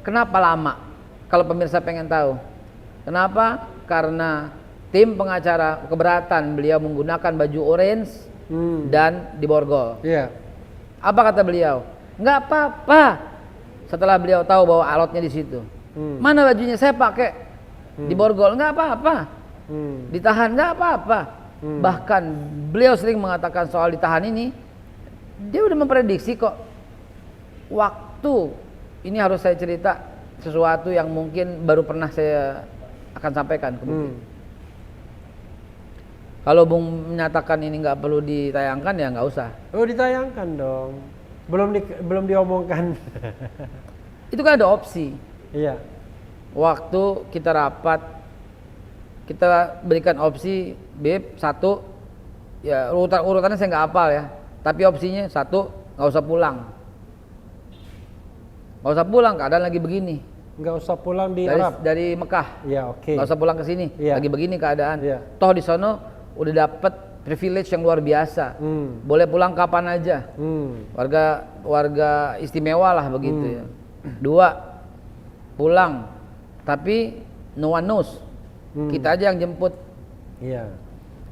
S1: Kenapa lama? Kalau pemirsa pengen tahu. Kenapa? Karena tim pengacara keberatan beliau menggunakan baju orange dan diborgol.
S2: Iya.
S1: Apa kata beliau? Nggak apa-apa. Setelah beliau tahu bahwa alotnya di situ. Mana bajunya saya pakai? Diborgol, nggak apa-apa. Ditahan, nggak apa-apa. Bahkan beliau sering mengatakan soal ditahan ini, dia udah memprediksi kok. Waktu ini harus saya cerita sesuatu yang mungkin baru pernah saya akan sampaikan ke Bung. Kalau Bung menyatakan ini nggak perlu ditayangkan ya nggak usah.
S2: Oh ditayangkan dong. Belum diomongkan.
S1: Itu kan ada opsi.
S2: Iya.
S1: Waktu kita rapat, kita berikan opsi Beb 1, ya urutannya saya nggak hafal ya. Tapi opsinya 1, nggak usah pulang. Nggak usah pulang, keadaan lagi begini.
S2: Nggak usah pulang di
S1: dari,
S2: Arab.
S1: dari Mekah.
S2: Ya, oke.
S1: Nggak usah pulang ke sini.
S2: Iya.
S1: Lagi begini keadaan.
S2: Iya.
S1: Toh di sono udah dapet privilege yang luar biasa. Boleh pulang kapan aja. Warga istimewa lah begitu ya. 2, pulang tapi no one knows. Kita aja yang jemput.
S2: Iya.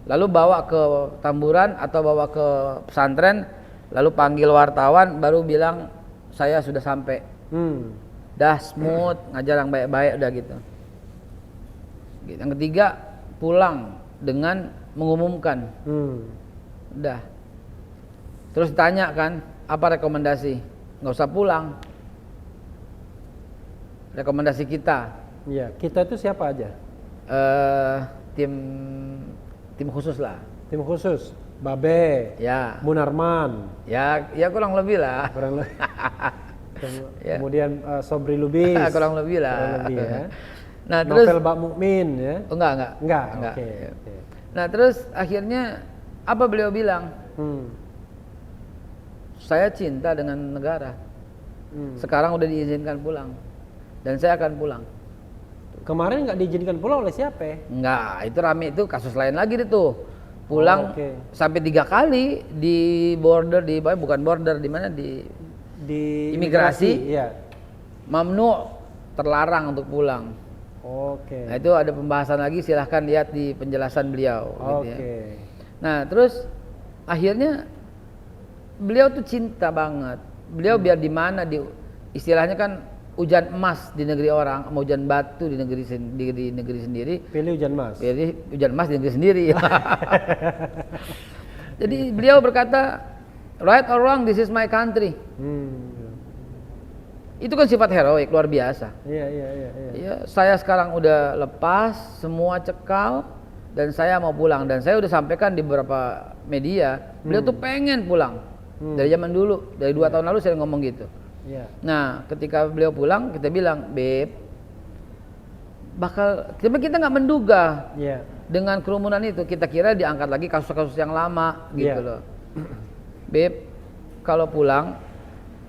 S1: Lalu bawa ke Tamburan atau bawa ke pesantren, lalu panggil wartawan baru bilang saya sudah sampai. Dah smooth, ngajar yang baik-baik udah gitu. Yang ketiga, pulang dengan mengumumkan. Udah. Terus tanya kan, apa rekomendasi? Nggak usah pulang. Rekomendasi kita,
S2: Iya, kita itu siapa aja?
S1: tim khusus lah.
S2: Tim khusus, Babe,
S1: Ya,
S2: Munarman,
S1: ya kurang lebih lah.
S2: kurang lebih.
S1: Ya.
S2: Kemudian Sobri Lubis,
S1: kurang lebih lah.
S2: kurang lebih ya.
S1: Nah terus,
S2: Novel Bak Mukmin ya.
S1: oh, enggak.
S2: Enggak, oke.
S1: Nah terus akhirnya apa beliau bilang? Saya cinta dengan negara. Sekarang udah diizinkan pulang dan saya akan pulang.
S2: Kemarin nggak diizinkan pulang oleh siapa?
S1: Enggak, itu rame, itu kasus lain lagi itu. Pulang
S2: oke.
S1: sampai 3 kali di border, di bukan border, di mana, di imigrasi.
S2: Iya.
S1: Mamnu, terlarang untuk pulang.
S2: Oke.
S1: Nah itu ada pembahasan lagi, silahkan lihat di penjelasan beliau. Gitu ya.
S2: Oke.
S1: Nah terus akhirnya beliau tuh cinta banget. Beliau biar di mana, di istilahnya kan hujan emas di negeri orang, sama hujan batu di negeri sendiri.
S2: Pilih hujan mas.
S1: Pilih hujan emas di negeri sendiri. Jadi beliau berkata, right or wrong, this is my country. Itu kan sifat heroik luar biasa.
S2: Iya.
S1: Ya, saya sekarang udah lepas semua cekal dan saya mau pulang, dan saya udah sampaikan di beberapa media, beliau tuh pengen pulang dari zaman dulu, dari 2 tahun lalu saya ngomong gitu.
S2: Iya.
S1: Nah, ketika beliau pulang, kita bilang, Beb, tapi kita nggak menduga
S2: Iya.
S1: dengan kerumunan itu, kita kira diangkat lagi kasus-kasus yang lama gitu
S2: Iya.
S1: loh. Beb, kalau pulang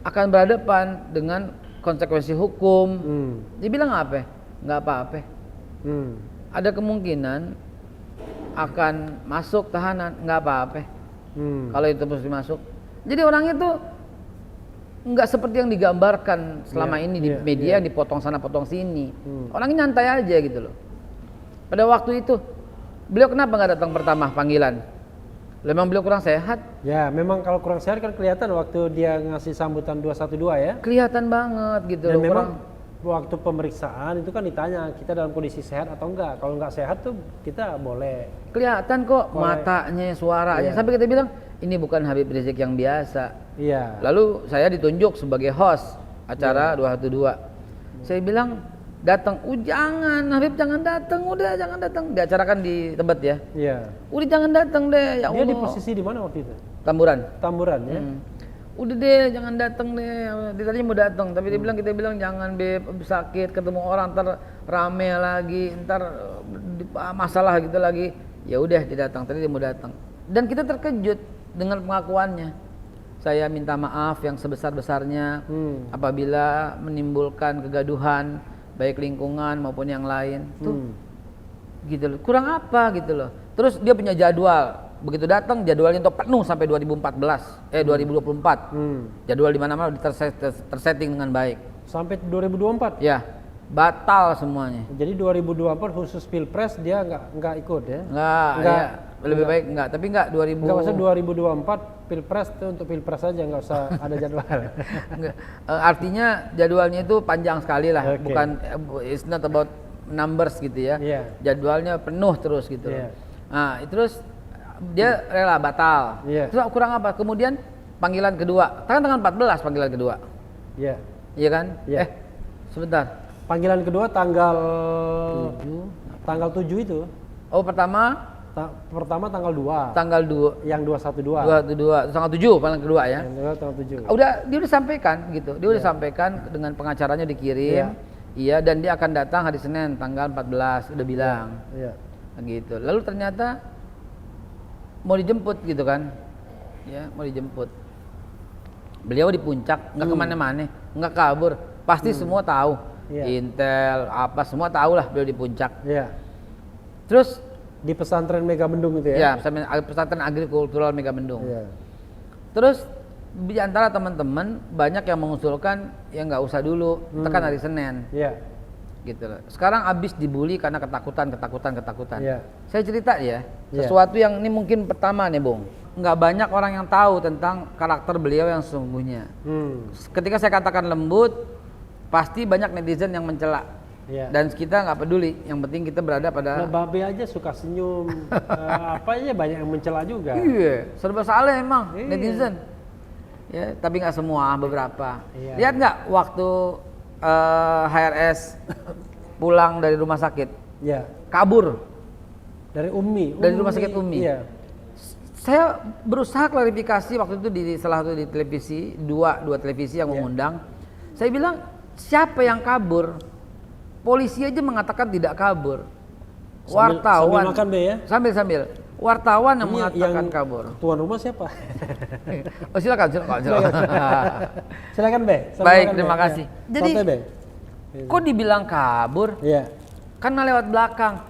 S1: akan berhadapan dengan konsekuensi hukum. Dia bilang apa? Nggak apa-apa. Ada kemungkinan akan masuk tahanan, nggak apa-apa. Kalau itu mesti masuk. Jadi orangnya tuh nggak seperti yang digambarkan selama ini di media, yang dipotong sana potong sini. Orangnya nyantai aja gitu loh. Pada waktu itu beliau kenapa nggak datang pertama panggilan? Memang beliau kurang sehat?
S2: Ya, memang kalau kurang sehat kan kelihatan waktu dia ngasih sambutan 212 ya.
S1: Kelihatan banget gitu
S2: Dan
S1: loh.
S2: memang waktu pemeriksaan itu kan ditanya kita dalam kondisi sehat atau enggak. Kalau enggak sehat tuh kita boleh.
S1: Kelihatan kok
S2: Boleh.
S1: matanya, suaranya.
S2: Iya.
S1: Sampai kita bilang ini bukan Habib Rizik yang biasa.
S2: Iya.
S1: Lalu saya ditunjuk sebagai host acara 212. Saya bilang datang, jangan Habib, jangan datang, udah jangan datang. Diacarakan di Tebet ya.
S2: Iya.
S1: Udah jangan datang deh, ya
S2: Dia
S1: Allah.
S2: di posisi di mana waktu itu?
S1: Tamburan.
S2: Tamburan ya.
S1: Udah deh, jangan datang deh. Dia tadinya mau datang, tapi kita bilang jangan Beb, sakit, ketemu orang ntar rame lagi, ntar masalah gitu lagi. Ya udah dia datang, tadi dia mau datang. Dan kita terkejut dengan pengakuannya. Saya minta maaf yang sebesar-besarnya apabila menimbulkan kegaduhan baik lingkungan maupun yang lain. Tuh. Gitu loh. Kurang apa gitu loh. Terus dia punya jadwal. Begitu datang jadwalnya untuk penuh sampai 2024. 2024. Jadwal di mana-mana tersetting dengan baik.
S2: Sampai 2024.
S1: Ya, batal semuanya.
S2: Jadi 2024 khusus Pilpres dia nggak ikut ya?
S1: Enggak, ya, lebih baik enggak, tapi enggak 2000.
S2: Enggak, maksudnya 2024 Pilpres itu untuk Pilpres aja, nggak usah ada jadwal.
S1: Enggak. Artinya jadwalnya itu panjang sekali lah,
S2: Oke.
S1: bukan it's not about numbers gitu ya.
S2: Iya.
S1: Jadwalnya penuh terus gitu.
S2: Iya.
S1: Nah, terus dia rela batal.
S2: Iya.
S1: Terus kurang apa? Kemudian panggilan kedua. Tanggal 14 panggilan kedua.
S2: Iya.
S1: Iya kan?
S2: Iya.
S1: Sebentar.
S2: Panggilan kedua tanggal 7 itu.
S1: Oh, pertama
S2: Pertama tanggal 2.
S1: tanggal 2
S2: Yang 212.
S1: 212 tanggal 7 panggilan kedua ya.
S2: Yang kedua tanggal 7.
S1: Dia udah sampaikan gitu. Dia udah sampaikan dengan pengacaranya dikirim. Iya, dan dia akan datang hari Senin tanggal 14, udah bilang.
S2: Iya.
S1: Gitu. Lalu ternyata mau dijemput gitu kan. Ya, mau dijemput. Beliau di puncak, nggak kemana-mana, nggak kabur. Pasti semua tahu.
S2: Iya.
S1: Intel, apa semua tahu lah beliau di puncak.
S2: Iya.
S1: Terus
S2: Di pesantren Megamendung itu
S1: ya,
S2: ya.
S1: pesantren agrikultural Megamendung.
S2: Iya.
S1: Terus di antara teman-teman banyak yang mengusulkan ya nggak usah dulu, tekan hari Senin.
S2: Iya.
S1: Gitu loh. Sekarang abis dibully karena ketakutan.
S2: Iya.
S1: Saya cerita ya,
S2: Iya.
S1: sesuatu yang ini mungkin pertama nih Bung. Nggak banyak orang yang tahu tentang karakter beliau yang sesungguhnya. Ketika saya katakan lembut, pasti banyak netizen yang mencela.
S2: Iya.
S1: Dan kita nggak peduli, yang penting kita berada
S2: Nah,
S1: pada
S2: Babe aja suka senyum. Apa aja banyak yang mencela juga.
S1: iya, serba salah emang
S2: Iya.
S1: netizen. Ya, tapi nggak semua, beberapa.
S2: Iya.
S1: Lihat nggak waktu HRS pulang dari rumah sakit,
S2: Iya.
S1: kabur
S2: Dari Umi.
S1: dari rumah sakit Umi.
S2: Iya.
S1: Saya berusaha klarifikasi waktu itu di salah satu di televisi, dua televisi yang
S2: Iya.
S1: mengundang. Saya bilang, siapa yang kabur? Polisi aja mengatakan tidak kabur. Wartawan
S2: sambil makan Be ya.
S1: sambil wartawan yang
S2: Ini
S1: mengatakan
S2: yang
S1: kabur.
S2: Tuan rumah siapa?
S1: Oh silakan.
S2: Silakan Be. Sambil
S1: Baik,
S2: makan,
S1: terima
S2: Be.
S1: kasih.
S2: Ya.
S1: Jadi
S2: Santai, Be.
S1: kok dibilang kabur?
S2: Iya.
S1: Karena lewat belakang.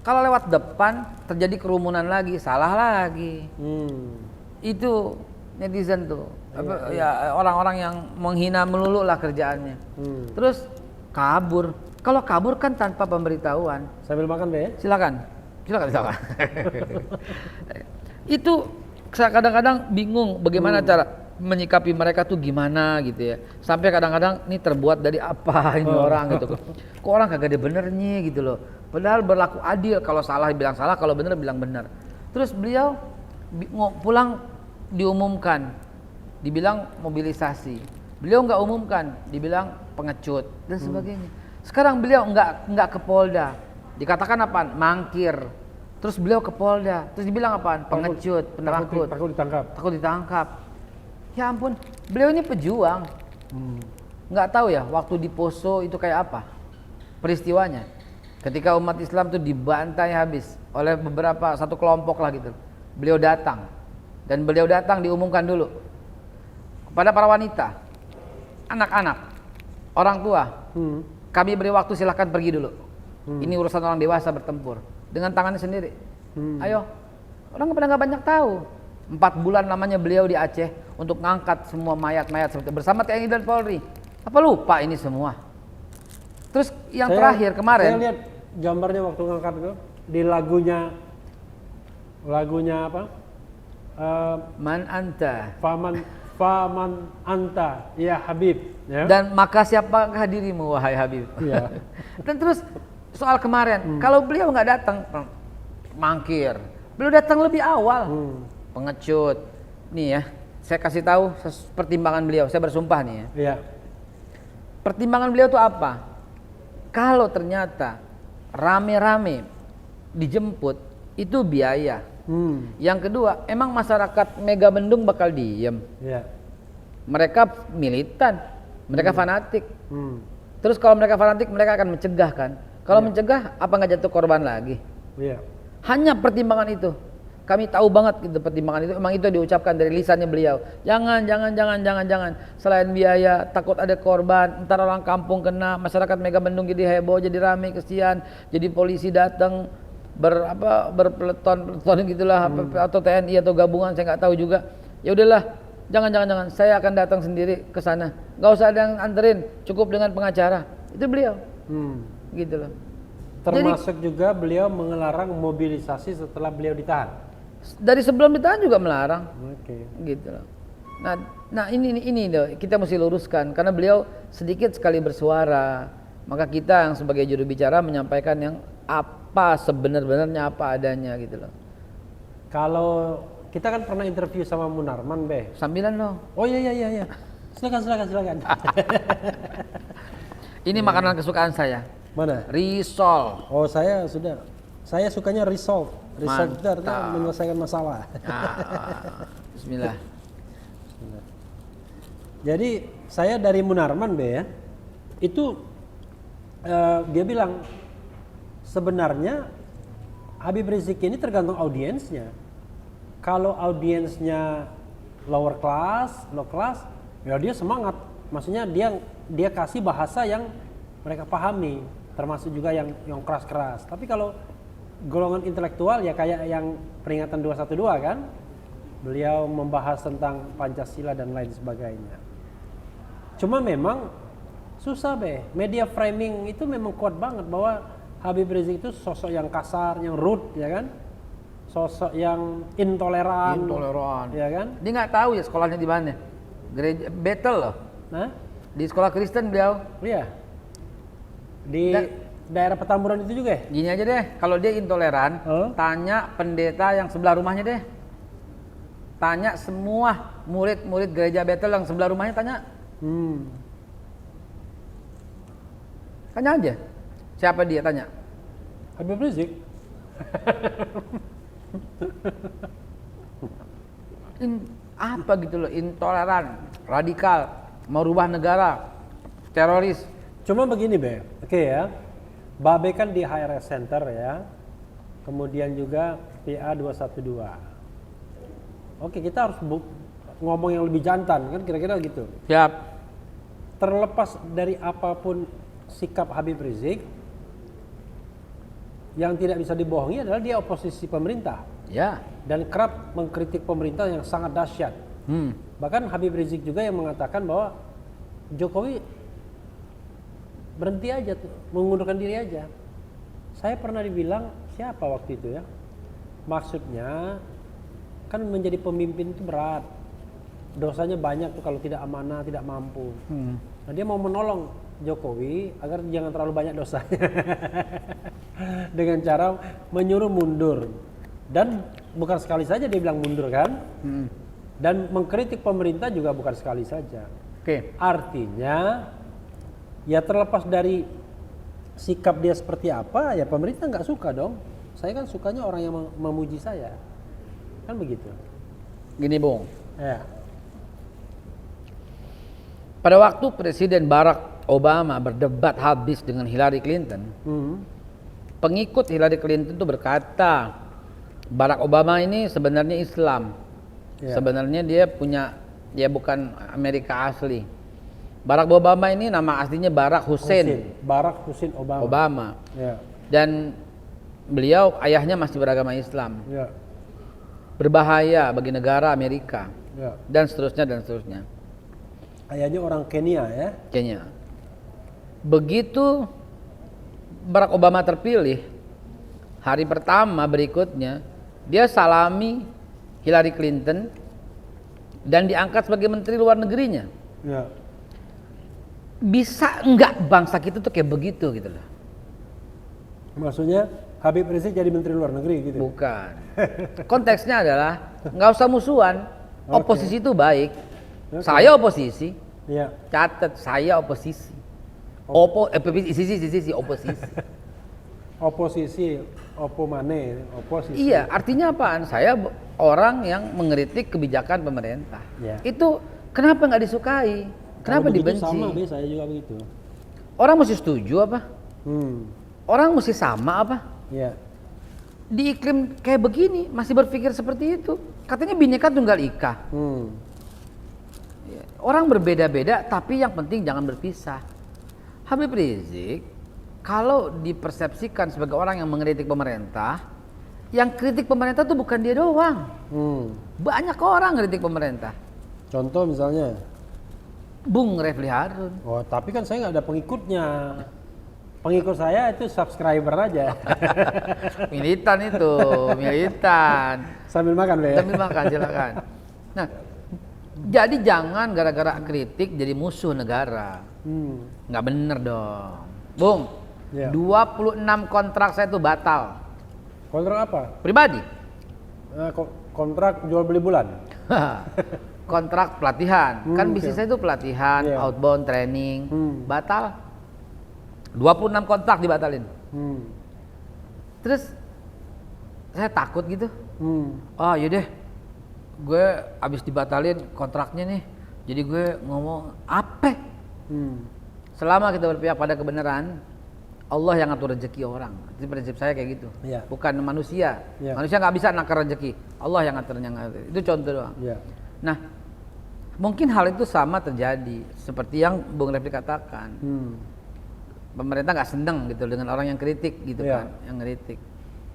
S1: Kalau lewat depan terjadi kerumunan lagi, salah lagi. Itu netizen tuh. Ya orang-orang yang menghina melulu lah kerjaannya. Terus kabur. Kalau kabur kan tanpa pemberitahuan.
S2: Sambil makan Be.
S1: Silakan. Itu saya kadang-kadang bingung bagaimana cara menyikapi mereka tuh gimana gitu ya. Sampai kadang-kadang ini terbuat dari apa ini orang gitu. Kok orang kagak ada benernya gitu loh. Padahal berlaku adil, kalau salah bilang salah, kalau bener bilang benar. Terus beliau pulang diumumkan, dibilang mobilisasi. Beliau nggak umumkan, dibilang pengecut dan sebagainya. Sekarang beliau nggak ke Polda, dikatakan apaan? Mangkir. Terus beliau ke Polda, terus dibilang apaan? Pengecut, penakut, takut ditangkap. Ya ampun, beliau ini pejuang. Nggak tahu ya waktu di Poso itu kayak apa peristiwanya. Ketika umat Islam tuh dibantai habis oleh beberapa satu kelompok lah gitu. Beliau datang dan beliau datang diumumkan dulu kepada para wanita, anak-anak, orang tua. Kami beri waktu, silahkan pergi dulu. Ini urusan orang dewasa bertempur dengan tangannya sendiri. Ayo, orang pada nggak banyak tahu. 4 bulan lamanya beliau di Aceh untuk ngangkat semua mayat-mayat bersama TNI dan Polri. Apa lupa ini semua? Terus yang terakhir kemarin.
S2: Saya lihat gambarnya waktu ngangkat itu di lagunya apa?
S1: Man anta.
S2: Faman anta ya Habib. Ya?
S1: Dan maka siapakah dirimu wahai Habib?
S2: Iya.
S1: Dan terus soal kemarin, kalau beliau nggak datang, mangkir. Beliau datang lebih awal. Pengecut. Nih ya, saya kasih tahu pertimbangan beliau. Saya bersumpah nih ya.
S2: Iya.
S1: Pertimbangan beliau itu apa? Kalau ternyata rame-rame dijemput, itu biaya. Yang kedua, emang masyarakat Megamendung bakal diem.
S2: Iya.
S1: Mereka militan, mereka fanatik. Terus kalau mereka fanatik, mereka akan mencegah kan? Kalau mencegah, apa nggak jatuh korban lagi?
S2: Iya.
S1: Hanya pertimbangan itu. Kami tahu banget gitu pertimbangan itu. Emang itu diucapkan dari lisannya beliau. Jangan. Selain biaya, takut ada korban. Ntar orang kampung kena, masyarakat Megamendung jadi heboh, jadi rame, kesian. Jadi polisi datang berpeleton gitulah, atau TNI atau gabungan, saya nggak tahu juga. Ya udahlah, jangan. Saya akan datang sendiri ke sana. Nggak usah ada yang anterin, cukup dengan pengacara. Itu beliau. Gitu loh.
S2: Termasuk juga beliau mengelarang mobilisasi setelah beliau ditahan.
S1: Dari sebelum ditahan juga melarang.
S2: Oke.
S1: Gitu loh. Nah ini loh, kita mesti luruskan karena beliau sedikit sekali bersuara. Maka kita yang sebagai juru bicara menyampaikan yang apa sebenarnya apa adanya gitu loh.
S2: Kalau kita kan pernah interview sama Munarman, Be.
S1: Sambilan loh.
S2: Oh iya. Silakan.
S1: Ini makanan kesukaan saya.
S2: Mana?
S1: Risol.
S2: Oh, saya sudah. Saya sukanya resolve. Resolve itu artinya
S1: Mantap.
S2: menyelesaikan masalah.
S1: Bismillah.
S2: Jadi saya dari Munarman, Be ya. Itu dia bilang sebenarnya Habib Rizik ini tergantung audiensnya. Kalau audiensnya low class, ya dia semangat. Maksudnya dia kasih bahasa yang mereka pahami, termasuk juga yang keras-keras. Tapi kalau golongan intelektual ya kayak yang peringatan 212 kan, beliau membahas tentang Pancasila dan lain sebagainya. Cuma memang susah media framing itu memang kuat banget bahwa Habib Rizik itu sosok yang kasar, yang rude, ya kan, sosok yang intoleran, ya kan.
S1: Dia nggak tahu ya sekolahnya di mana. Gereja Bethel loh.
S2: Nah,
S1: Di sekolah Kristen beliau.
S2: iya. Di daerah Petamburan itu juga ya?
S1: Gini aja deh, kalau dia intoleran, tanya pendeta yang sebelah rumahnya deh. Tanya semua murid-murid gereja Bethel yang sebelah rumahnya, tanya. Tanya aja. Siapa dia, tanya.
S2: Habib Rizik.
S1: Apa gitu loh, intoleran, radikal, mau rubah negara, teroris.
S2: Cuma begini oke ya, Babe kan di HRS Center ya, kemudian juga PA 212. Oke, kita harus ngomong yang lebih jantan kan, kira-kira gitu.
S1: Siap.
S2: Terlepas dari apapun sikap Habib Rizik, yang tidak bisa dibohongi adalah dia oposisi pemerintah.
S1: Ya.
S2: Dan kerap mengkritik pemerintah yang sangat dahsyat. Bahkan Habib Rizik juga yang mengatakan bahwa Jokowi berhenti aja tuh, mengundurkan diri aja. Saya pernah dibilang, siapa waktu itu ya? Maksudnya kan menjadi pemimpin itu berat. Dosanya banyak tuh kalau tidak amanah, tidak mampu. Nah, dia mau menolong Jokowi agar jangan terlalu banyak dosanya. Dengan cara menyuruh mundur. Dan bukan sekali saja dia bilang mundur kan? Dan mengkritik pemerintah juga bukan sekali saja.
S1: Oke.
S2: Artinya ya terlepas dari sikap dia seperti apa, ya pemerintah nggak suka dong. Saya kan sukanya orang yang memuji saya, kan begitu.
S1: Gini Bung,
S2: Ya.
S1: pada waktu Presiden Barack Obama berdebat habis dengan Hillary Clinton, pengikut Hillary Clinton itu berkata, Barack Obama ini sebenarnya Islam.
S2: Ya.
S1: Sebenarnya dia bukan Amerika asli. Barack Obama ini nama aslinya Barack Hussein
S2: Barack Hussein Obama.
S1: Obama.
S2: Ya.
S1: Dan beliau ayahnya masih beragama Islam.
S2: Ya.
S1: Berbahaya bagi negara Amerika.
S2: Ya.
S1: Dan seterusnya dan seterusnya.
S2: Ayahnya orang Kenya ya.
S1: Kayaknya. Begitu Barack Obama terpilih, hari pertama berikutnya dia salami Hillary Clinton dan diangkat sebagai menteri luar negerinya.
S2: Ya.
S1: Bisa enggak bangsa kita tuh kayak begitu gitu loh?
S2: Maksudnya Habib Rizik jadi menteri luar negeri gitu.
S1: Bukan. Konteksnya adalah nggak usah musuhan. Oposisi itu baik. Saya oposisi.
S2: Ya.
S1: Catat, saya oposisi. Sisi oposisi.
S2: Oposisi, opomane, oposisi.
S1: Iya, artinya apaan? Saya orang yang mengkritik kebijakan pemerintah.
S2: Ya.
S1: Itu kenapa nggak disukai? Kenapa
S2: Kalau begitu
S1: dibenci?
S2: sama, saya juga begitu.
S1: Orang mesti setuju apa? Orang mesti sama apa?
S2: Ya.
S1: Di iklim kayak begini masih berpikir seperti itu. Katanya Bhinneka Tunggal Ika. Orang berbeda-beda tapi yang penting jangan berpisah. Habib Rizik kalau dipersepsikan sebagai orang yang mengkritik pemerintah, yang kritik pemerintah tuh bukan dia doang. Banyak orang kritik pemerintah.
S2: Contoh misalnya?
S1: Bung Refli Harun.
S2: Oh, tapi kan saya nggak ada pengikutnya. Pengikut saya itu subscriber aja.
S1: Militan itu, militan.
S2: Sambil makan, Be.
S1: Sambil makan, silakan. Nah, jadi jangan gara-gara kritik jadi musuh negara. Nggak bener dong. Bung,
S2: Ya.
S1: 26 kontrak saya itu batal.
S2: Kontrak apa?
S1: Pribadi.
S2: Kontrak jual beli bulan.
S1: Kontrak pelatihan. Kan bisnis saya itu pelatihan,
S2: Iya.
S1: outbound training, batal. 26 kontrak dibatalin. Terus saya takut gitu. Oh yaudah, gue abis dibatalin kontraknya nih. Jadi gue ngomong apa? Selama kita berpihak pada kebenaran, Allah yang ngatur rezeki orang. Itu prinsip saya kayak gitu.
S2: Iya.
S1: Bukan manusia.
S2: Iya.
S1: Manusia nggak bisa nakar rezeki. Allah yang ngaturnya. Itu contoh doang.
S2: Ya.
S1: Nah, mungkin hal itu sama terjadi seperti yang Bung Refli katakan. pemerintah nggak seneng gitu dengan orang yang kritik gitu
S2: Iya.
S1: kan, yang kritik.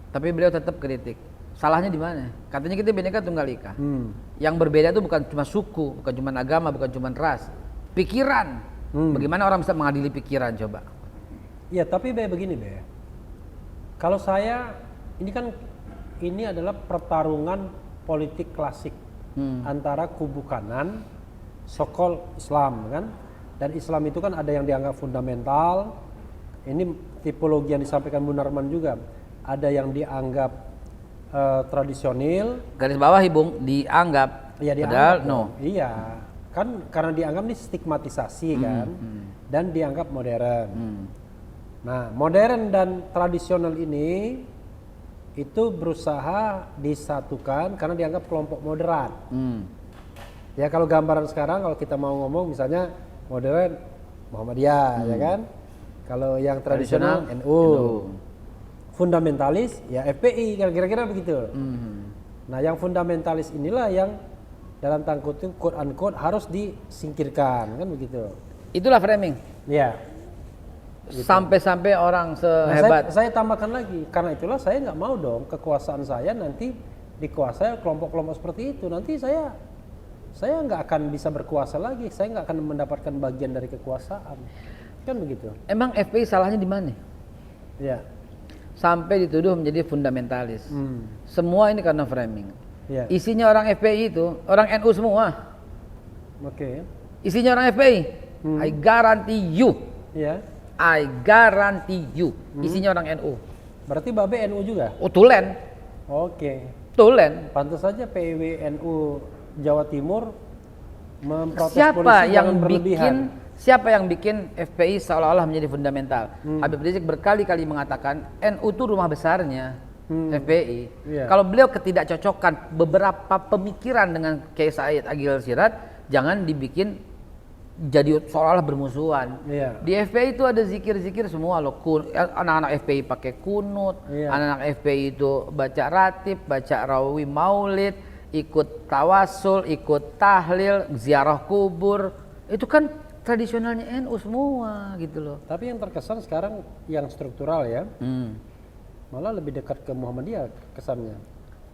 S1: Tapi beliau tetap kritik. Salahnya di mana? Katanya kita Bhinneka Tunggal Ika. Yang berbeda itu bukan cuma suku, bukan cuma agama, bukan cuma ras, pikiran. Bagaimana orang bisa mengadili pikiran coba?
S2: Ya tapi begini Be. Kalau saya ini adalah pertarungan politik klasik antara kubu kanan, sokol Islam kan, dan Islam itu kan ada yang dianggap fundamental. Ini tipologi yang disampaikan Bu Narman juga. Ada yang dianggap tradisional.
S1: Garis bawah Bung, dianggap.
S2: Ya
S1: Padahal
S2: dianggap.
S1: no.
S2: Iya, kan karena dianggap ini stigmatisasi kan, dan dianggap modern. Nah, modern dan tradisional ini itu berusaha disatukan karena dianggap kelompok moderat. Ya kalau gambaran sekarang kalau kita mau ngomong misalnya modern Muhammadiyah ya kan. Kalau yang tradisional NU. Fundamentalis ya FPI kira-kira begitu. Nah, yang fundamentalis inilah yang dalam tanda kutip quote unquote harus disingkirkan kan begitu.
S1: Itulah framing.
S2: Ya.
S1: Sampai-sampai orang
S2: Nah,
S1: sehebat.
S2: saya tambahkan lagi, karena itulah saya nggak mau dong kekuasaan saya nanti dikuasai kelompok-kelompok seperti itu. Nanti saya nggak akan bisa berkuasa lagi, saya nggak akan mendapatkan bagian dari kekuasaan, kan begitu.
S1: Emang FPI salahnya di mana?
S2: Ya,
S1: Sampai dituduh menjadi fundamentalis. Semua ini karena framing.
S2: ya,
S1: Isinya orang FPI itu orang NU semua.
S2: oke,
S1: Isinya orang FPI. I guarantee you.
S2: ya.
S1: I guarantee you. Isinya orang NU.
S2: Berarti Babe NU juga?
S1: Tulen.
S2: Oke,
S1: Tulen.
S2: pantas saja PW NU Jawa Timur memprotes
S1: Siapa
S2: polisi
S1: yang
S2: jangan berlebihan.
S1: bikin FPI seolah-olah menjadi fundamental? Habib Rizik berkali-kali mengatakan NU itu rumah besarnya FPI.
S2: Iya.
S1: Kalau beliau ketidakcocokan beberapa pemikiran dengan Kiai Said Agil Siraj, jangan dibikin jadi seolah-olah bermusuhan.
S2: Iya.
S1: Di FPI itu ada zikir-zikir semua loh. Anak-anak FPI pakai kunut,
S2: Iya.
S1: anak-anak FPI itu baca ratib, baca rawi maulid, ikut tawasul, ikut tahlil, ziarah kubur. Itu kan tradisionalnya NU semua gitu loh.
S2: Tapi yang terkesan sekarang yang struktural ya, malah lebih dekat ke Muhammadiyah kesannya.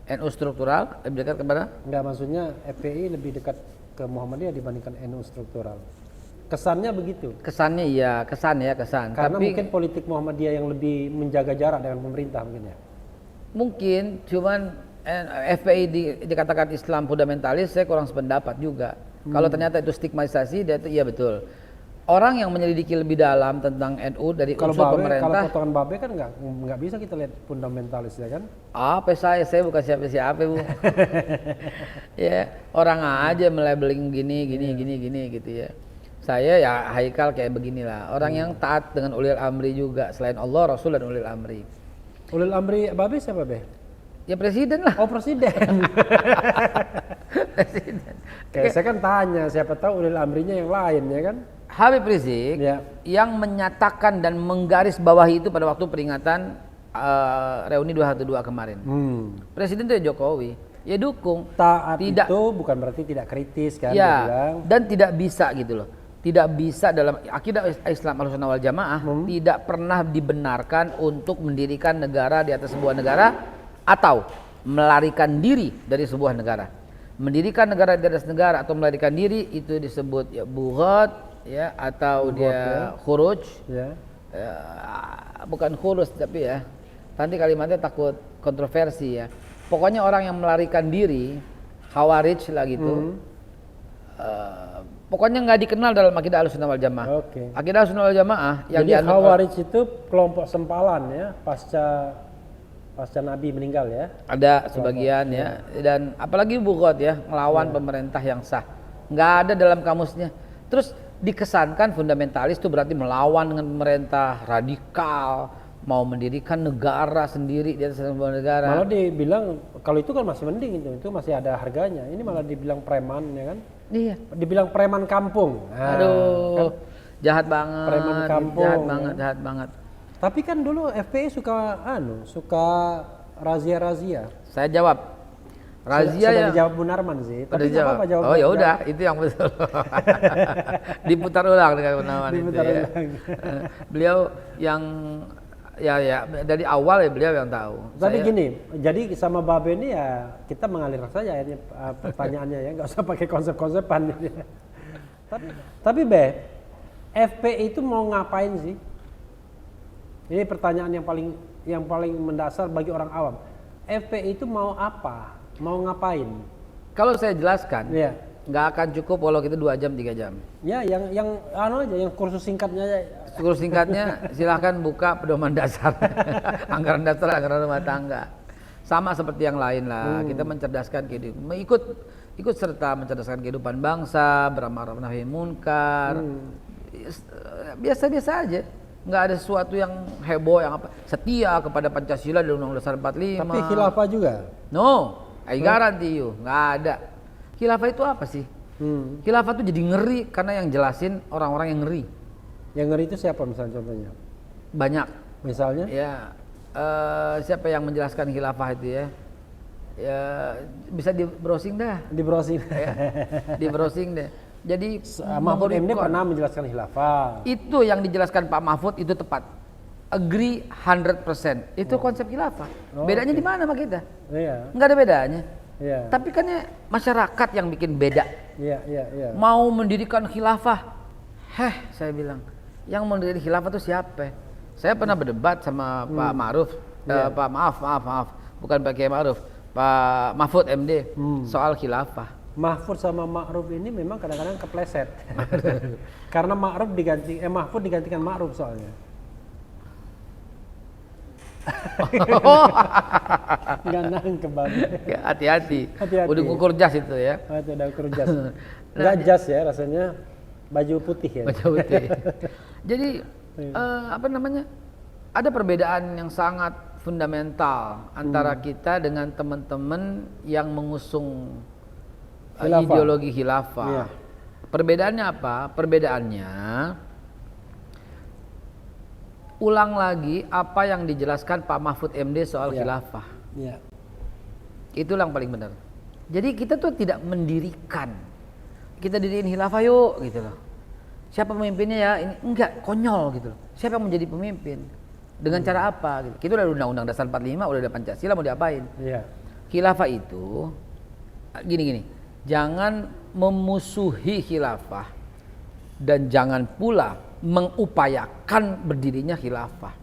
S1: NU struktural lebih dekat kepada
S2: Enggak, maksudnya FPI lebih dekat ke Muhammadiyah dibandingkan NU struktural. Kesannya begitu.
S1: kesannya iya, kesan.
S2: Karena
S1: Tapi
S2: mungkin politik Muhammadiyah yang lebih menjaga jarak dengan pemerintah mungkin ya.
S1: mungkin cuman FPI dikatakan Islam fundamentalis, saya kurang sependapat juga. Kalau ternyata itu stigmatisasi, dia itu iya betul. Orang yang menyelidiki lebih dalam tentang NU dari
S2: Kalau
S1: unsur
S2: Babe, kalau
S1: pemerintah,
S2: potongan Babe kan nggak bisa kita lihat fundamentalis ya kan.
S1: apa saya bukan siapa-siapa Bu. Ya orang aja melabeling gini gitu ya. Saya ya Haikal kayak beginilah, orang yang taat dengan ulil amri juga, selain Allah, Rasul dan ulil amri.
S2: Ulil amri Babe siapa Be?
S1: Ya presiden lah.
S2: Oh presiden.
S1: Presiden.
S2: Kayak saya kan tanya, siapa tahu ulil amrinya yang lain ya kan.
S1: Habib Rizik
S2: Ya.
S1: yang menyatakan dan menggarisbawahi itu pada waktu peringatan reuni 212 kemarin. Presiden itu ya Jokowi, ya dukung.
S2: Taat
S1: Tidak.
S2: itu bukan berarti tidak kritis kan dia
S1: Ya,
S2: bilang.
S1: dan tidak bisa gitu loh. Tidak bisa dalam akidah Islam Ahlussunnah wal Jamaah tidak pernah dibenarkan untuk mendirikan negara di atas sebuah negara atau melarikan diri dari sebuah negara. Mendirikan negara di atas negara atau melarikan diri itu disebut ya bughat ya atau dia khuruj.
S2: Ya.
S1: Bukan khurus tapi ya. Nanti kalimatnya takut kontroversi ya. Pokoknya orang yang melarikan diri khawarij lah gitu. Pokoknya nggak dikenal dalam akidah Ahlussunnah wal Jamaah.
S2: Oke.
S1: Akidah Ahlussunnah wal Jamaah yang
S2: Jadi
S1: dianut
S2: Khawarij itu kelompok sempalan ya pasca Nabi meninggal ya.
S1: ada sebagian ya, dan apalagi bughat ya, melawan pemerintah yang sah. Nggak ada dalam kamusnya. Terus dikesankan fundamentalis itu berarti melawan dengan pemerintah, radikal, mau mendirikan negara sendiri di atas sebuah negara.
S2: Malah dibilang kalau itu kan masih mending itu masih ada harganya. Ini malah dibilang preman ya kan.
S1: Iya.
S2: Dibilang preman kampung. Nah,
S1: Aduh,
S2: kan.
S1: jahat banget.
S2: Preman kampung,
S1: jahat banget.
S2: Tapi kan dulu FPI suka razia-razia.
S1: Saya jawab, Razia
S2: sudah
S1: yang
S2: dijawab Munarman sih.
S1: udah
S2: Tapi nggak
S1: dijawab.
S2: apa-apa jawab.
S1: Oh ya udah, itu yang betul. Diputar ulang dengan Gunawan itu
S2: Diputar
S1: ya.
S2: ulang.
S1: Beliau yang ya dari awal ya beliau yang tahu.
S2: Tapi
S1: Saya-
S2: gini, jadi sama Babe ini ya kita mengalir saja akhirnya pertanyaannya ya, nggak usah pakai konsep-konsepan. Tapi Be, FPI itu mau ngapain sih? Ini pertanyaan yang paling mendasar bagi orang awam. FPI itu mau apa? Mau ngapain?
S1: Kalau saya jelaskan,
S2: Iya.
S1: nggak akan cukup walau kita 2 jam 3 jam.
S2: Ya, yang anu aja, yang kursus singkatnya aja.
S1: Kursus singkatnya silahkan buka pedoman dasar, anggaran dasar, anggaran rumah tangga. Sama seperti yang lain lah. Kita mencerdaskan kehidupan, ikut serta mencerdaskan kehidupan bangsa, beramal ma'ruf nahi munkar. Biasa-biasa aja. Nggak ada sesuatu yang heboh yang apa. Setia kepada Pancasila dan Undang-Undang Dasar 45.
S2: Tapi khilafah juga.
S1: No, I guarantee you, nggak ada. Khilafah itu apa sih? Khilafah itu jadi ngeri karena yang jelasin orang-orang yang ngeri.
S2: Yang ngeri itu siapa misalnya contohnya?
S1: Banyak.
S2: Misalnya?
S1: Ya, siapa yang menjelaskan khilafah itu ya? Ya bisa di browsing dah.
S2: Di browsing.
S1: Ya, di browsing deh. Jadi
S2: Mahfud MD
S1: memberikan-
S2: pernah menjelaskan khilafah.
S1: itu yang dijelaskan Pak Mahfud itu tepat. Agree 100%. Itu konsep khilafah.
S2: Oh,
S1: Bedanya
S2: oke.
S1: di mana sama kita?
S2: Iya.
S1: Nggak ada bedanya.
S2: Iya.
S1: Tapi kan ya masyarakat yang bikin beda.
S2: Iya.
S1: Mau mendirikan khilafah. Saya bilang, yang mendirikan khilafah itu siapa? Saya pernah berdebat sama Pak Ma'ruf, Pak maaf, bukan Pak Kiai Ma'ruf, Pak Mahfud MD soal khilafah.
S2: Mahfud sama Ma'ruf ini memang kadang-kadang kepleset. Karena Mahfud digantikan Ma'ruf soalnya. Nggak nangkep banget.
S1: Ya, hati-hati.
S2: Hati-hati.
S1: Udah ngukur jas itu ya.
S2: Oh, itu udah kerja. Nggak jas ya rasanya baju putih ya.
S1: Baca putih. Jadi apa namanya? Ada perbedaan yang sangat fundamental antara kita dengan teman-teman yang mengusung
S2: Khilafah.
S1: ideologi khilafah.
S2: Iya.
S1: Perbedaannya apa? Perbedaannya ulang lagi apa yang dijelaskan Pak Mahfud MD soal
S2: Iya.
S1: khilafah.
S2: Iya.
S1: Itulah yang paling benar. Jadi kita tuh tidak mendirikan. Kita diriin khilafah yuk gitu loh. Siapa pemimpinnya ya? Ini enggak, konyol gitu loh. Siapa yang menjadi pemimpin? Dengan cara apa gitu. Kita udah ada Undang-Undang Dasar 45, udah ada Pancasila, mau diapain?
S2: Iya.
S1: Khilafah itu gini. Jangan memusuhi khilafah dan jangan pula mengupayakan berdirinya khilafah.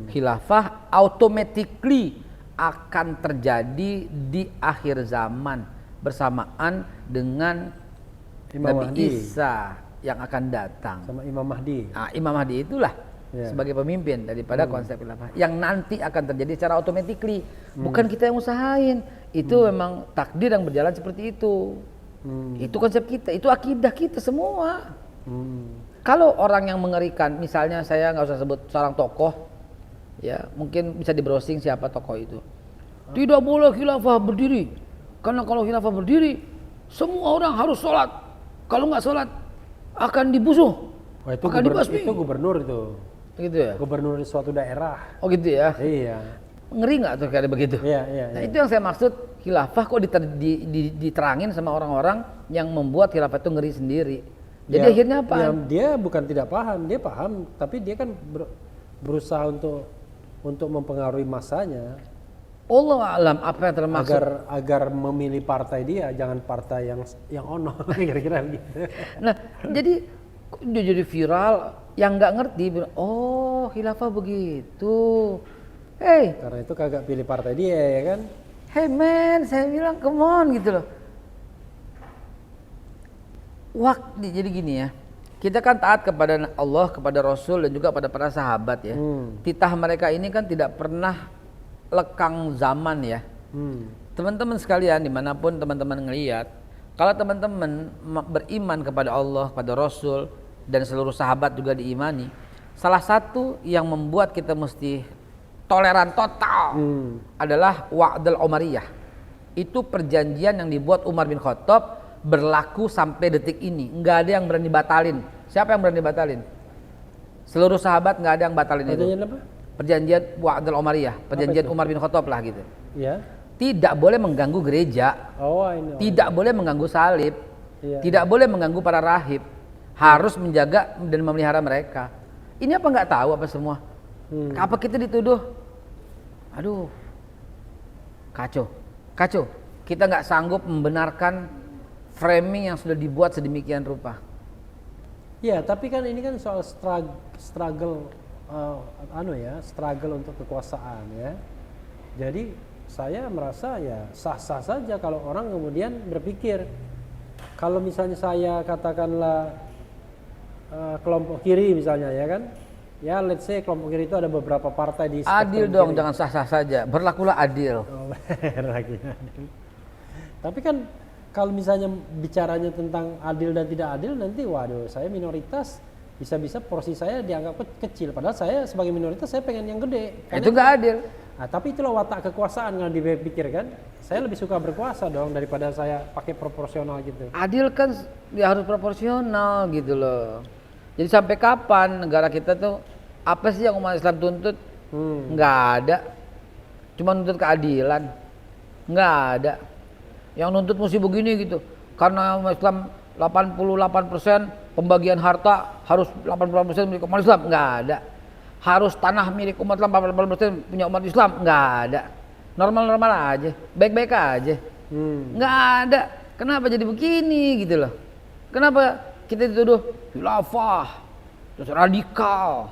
S1: Khilafah automatically akan terjadi di akhir zaman bersamaan dengan
S2: Imam
S1: Nabi
S2: Mahdi.
S1: Isa yang akan datang.
S2: Sama Imam Mahdi.
S1: Nah, Imam Mahdi itulah
S2: Ya.
S1: sebagai pemimpin daripada konsep khilafah yang nanti akan terjadi secara automatically. Bukan kita yang usahain. Itu memang takdir yang berjalan seperti itu. Itu konsep kita, itu akidah kita semua. Kalau orang yang mengerikan, misalnya saya nggak usah sebut seorang tokoh, ya mungkin bisa di browsing siapa tokoh itu. Tidak boleh khilafah berdiri, karena kalau khilafah berdiri, semua orang harus sholat. Kalau nggak sholat, akan dibusuh,
S2: Wah, itu,
S1: akan dibasmi.
S2: itu gubernur itu.
S1: Gitu ya?
S2: Gubernur di suatu daerah.
S1: Oh gitu ya?
S2: Iya.
S1: Ngeri nggak tuh kayak begitu?
S2: Iya.
S1: Nah itu yang saya maksud, khilafah kok diterangin sama orang-orang yang membuat khilafah itu ngeri sendiri. Jadi
S2: Ya,
S1: akhirnya apa?
S2: ya, dia bukan tidak paham, dia paham, tapi dia kan berusaha untuk mempengaruhi masanya
S1: Allah alam apa yang termaksud.
S2: agar memilih partai dia, jangan partai yang ono kira-kira gitu.
S1: Nah jadi kok dia jadi viral, yang nggak ngerti bilang, oh khilafah begitu. Hey,
S2: Karena itu kagak pilih partai dia ya kan.
S1: hey man, saya bilang come on gitu loh. Jadi gini ya, kita kan taat kepada Allah, kepada Rasul dan juga pada para sahabat ya. Titah mereka ini kan tidak pernah lekang zaman ya. Teman-teman sekalian dimanapun teman-teman ngelihat, kalau teman-teman beriman kepada Allah, kepada Rasul dan seluruh sahabat juga diimani, salah satu yang membuat kita mesti toleran total adalah wa'dul Umariyah. Itu perjanjian yang dibuat Umar bin Khattab, berlaku sampai detik ini. Nggak ada yang berani batalin. Siapa yang berani batalin? Seluruh sahabat nggak ada yang batalin itu.
S2: Perjanjian apa?
S1: Perjanjian wa'dul Umariyah, perjanjian
S2: itu?
S1: Umar bin Khattab lah gitu.
S2: Ya.
S1: tidak boleh mengganggu gereja,
S2: Oh, ini.
S1: tidak boleh mengganggu salib,
S2: Iya.
S1: tidak boleh mengganggu para rahib, harus menjaga dan memelihara mereka. Ini apa nggak tahu apa semua? Apa kita dituduh? Aduh, kacau, kacau. Kita nggak sanggup membenarkan framing yang sudah dibuat sedemikian rupa.
S2: Ya, tapi kan ini kan soal struggle, struggle untuk kekuasaan ya. Jadi saya merasa ya sah-sah saja kalau orang kemudian berpikir, kalau misalnya saya katakanlah kelompok kiri misalnya ya kan, ya let's say kelompok kiri itu ada beberapa partai di
S1: Adil
S2: spektrum
S1: dong,
S2: kiri.
S1: jangan sah-sah saja. Berlakulah adil.
S2: Oh, lagi adil. Tapi kan kalau misalnya bicaranya tentang adil dan tidak adil, nanti waduh, saya minoritas, bisa-bisa porsi saya dianggap kecil. Padahal saya sebagai minoritas saya pengen yang gede.
S1: Itu nggak adil.
S2: Nah, tapi itulah watak kekuasaan kalau dipikirkan. Saya lebih suka berkuasa dong daripada saya pakai proporsional gitu.
S1: Adil kan ya harus proporsional gitu loh. Jadi sampai kapan negara kita tuh apa sih yang umat Islam tuntut? Nggak ada. Cuma nuntut keadilan. Nggak ada. Yang nuntut mesti begini gitu. Karena umat Islam 88% pembagian harta harus 88% milik umat Islam. Nggak ada. Harus tanah milik umat Islam 88% punya umat Islam. Nggak ada. Normal-normal aja. Baik-baik aja. Nggak ada. Kenapa jadi begini gitu loh. Kenapa kita dituduh khilafah, terus radikal.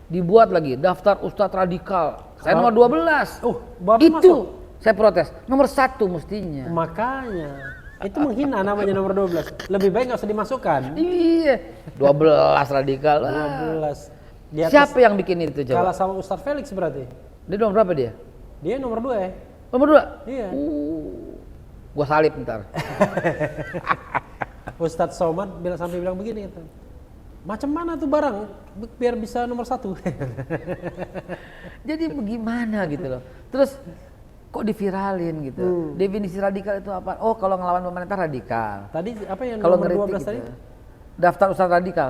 S1: Dibuat lagi daftar ustadz radikal. Saya nomor 12.
S2: Bapak
S1: Itu
S2: masuk?
S1: saya protes. Nomor 1 mestinya.
S2: Makanya itu menghina namanya nomor 12. Lebih baik nggak usah dimasukkan.
S1: Iya. 12 radikal.
S2: 12. Di atas
S1: Siapa yang bikin itu coba?
S2: kalah sama Ustadz Felix berarti.
S1: Dia nomor berapa dia?
S2: Dia nomor 2 ya.
S1: Nomor 2?
S2: Iya.
S1: Gua salib ntar.
S2: Ustadz Somad sampai bilang begini gitu. Macam mana tuh barang biar bisa nomor 1?
S1: Jadi bagaimana gitu loh. Terus kok diviralin gitu. Definisi radikal itu apa? Oh, kalau ngelawan pemerintah radikal.
S2: Tadi apa yang
S1: Kalau
S2: nomor
S1: ngeritik
S2: 12 tadi?
S1: gitu. Daftar ustadz radikal.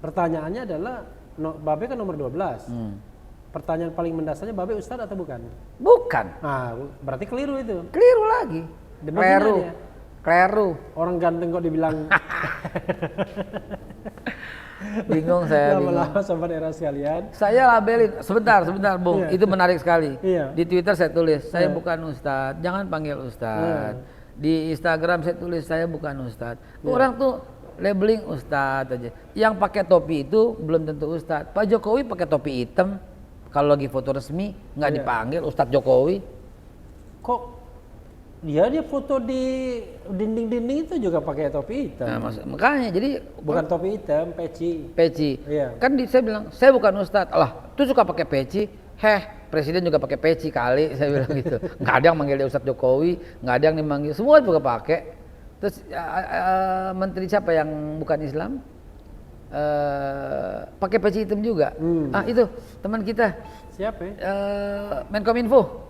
S2: Pertanyaannya adalah Babe kan nomor 12. Pertanyaan paling mendasarnya Babe Ustadz atau bukan?
S1: Bukan.
S2: Nah, berarti keliru itu.
S1: Keliru lagi.
S2: Demi
S1: Kleru.
S2: dia.
S1: Kleru.
S2: Orang ganteng kok dibilang
S1: Bingung saya bingung.
S2: lama-lama sobat era sekalian.
S1: Saya labelin, sebentar Bung,
S2: Iya.
S1: itu menarik sekali.
S2: Iya.
S1: Di Twitter saya tulis, saya
S2: Iya.
S1: bukan ustadz, jangan panggil ustadz. Di Instagram saya tulis, saya bukan ustadz.
S2: Iya.
S1: Orang tuh labeling ustadz aja. Yang pakai topi itu belum tentu ustadz. Pak Jokowi pakai topi hitam, kalau lagi foto resmi nggak
S2: Iya.
S1: dipanggil Ustadz Jokowi.
S2: Kok dia foto di dinding-dinding itu juga pakai topi hitam.
S1: Nah, makanya jadi
S2: Bukan topi hitam, peci.
S1: peci.
S2: Iya.
S1: Kan saya bilang, saya bukan ustadz. Lah, tuh suka pakai peci. Presiden juga pakai peci kali, saya bilang gitu. Nggak ada yang manggil dia Ustadz Jokowi, nggak ada yang dimanggil. Semua juga pakai. Terus menteri siapa yang bukan Islam? Pakai peci hitam juga. Itu teman kita,
S2: Siapa ya?
S1: Menkominfo.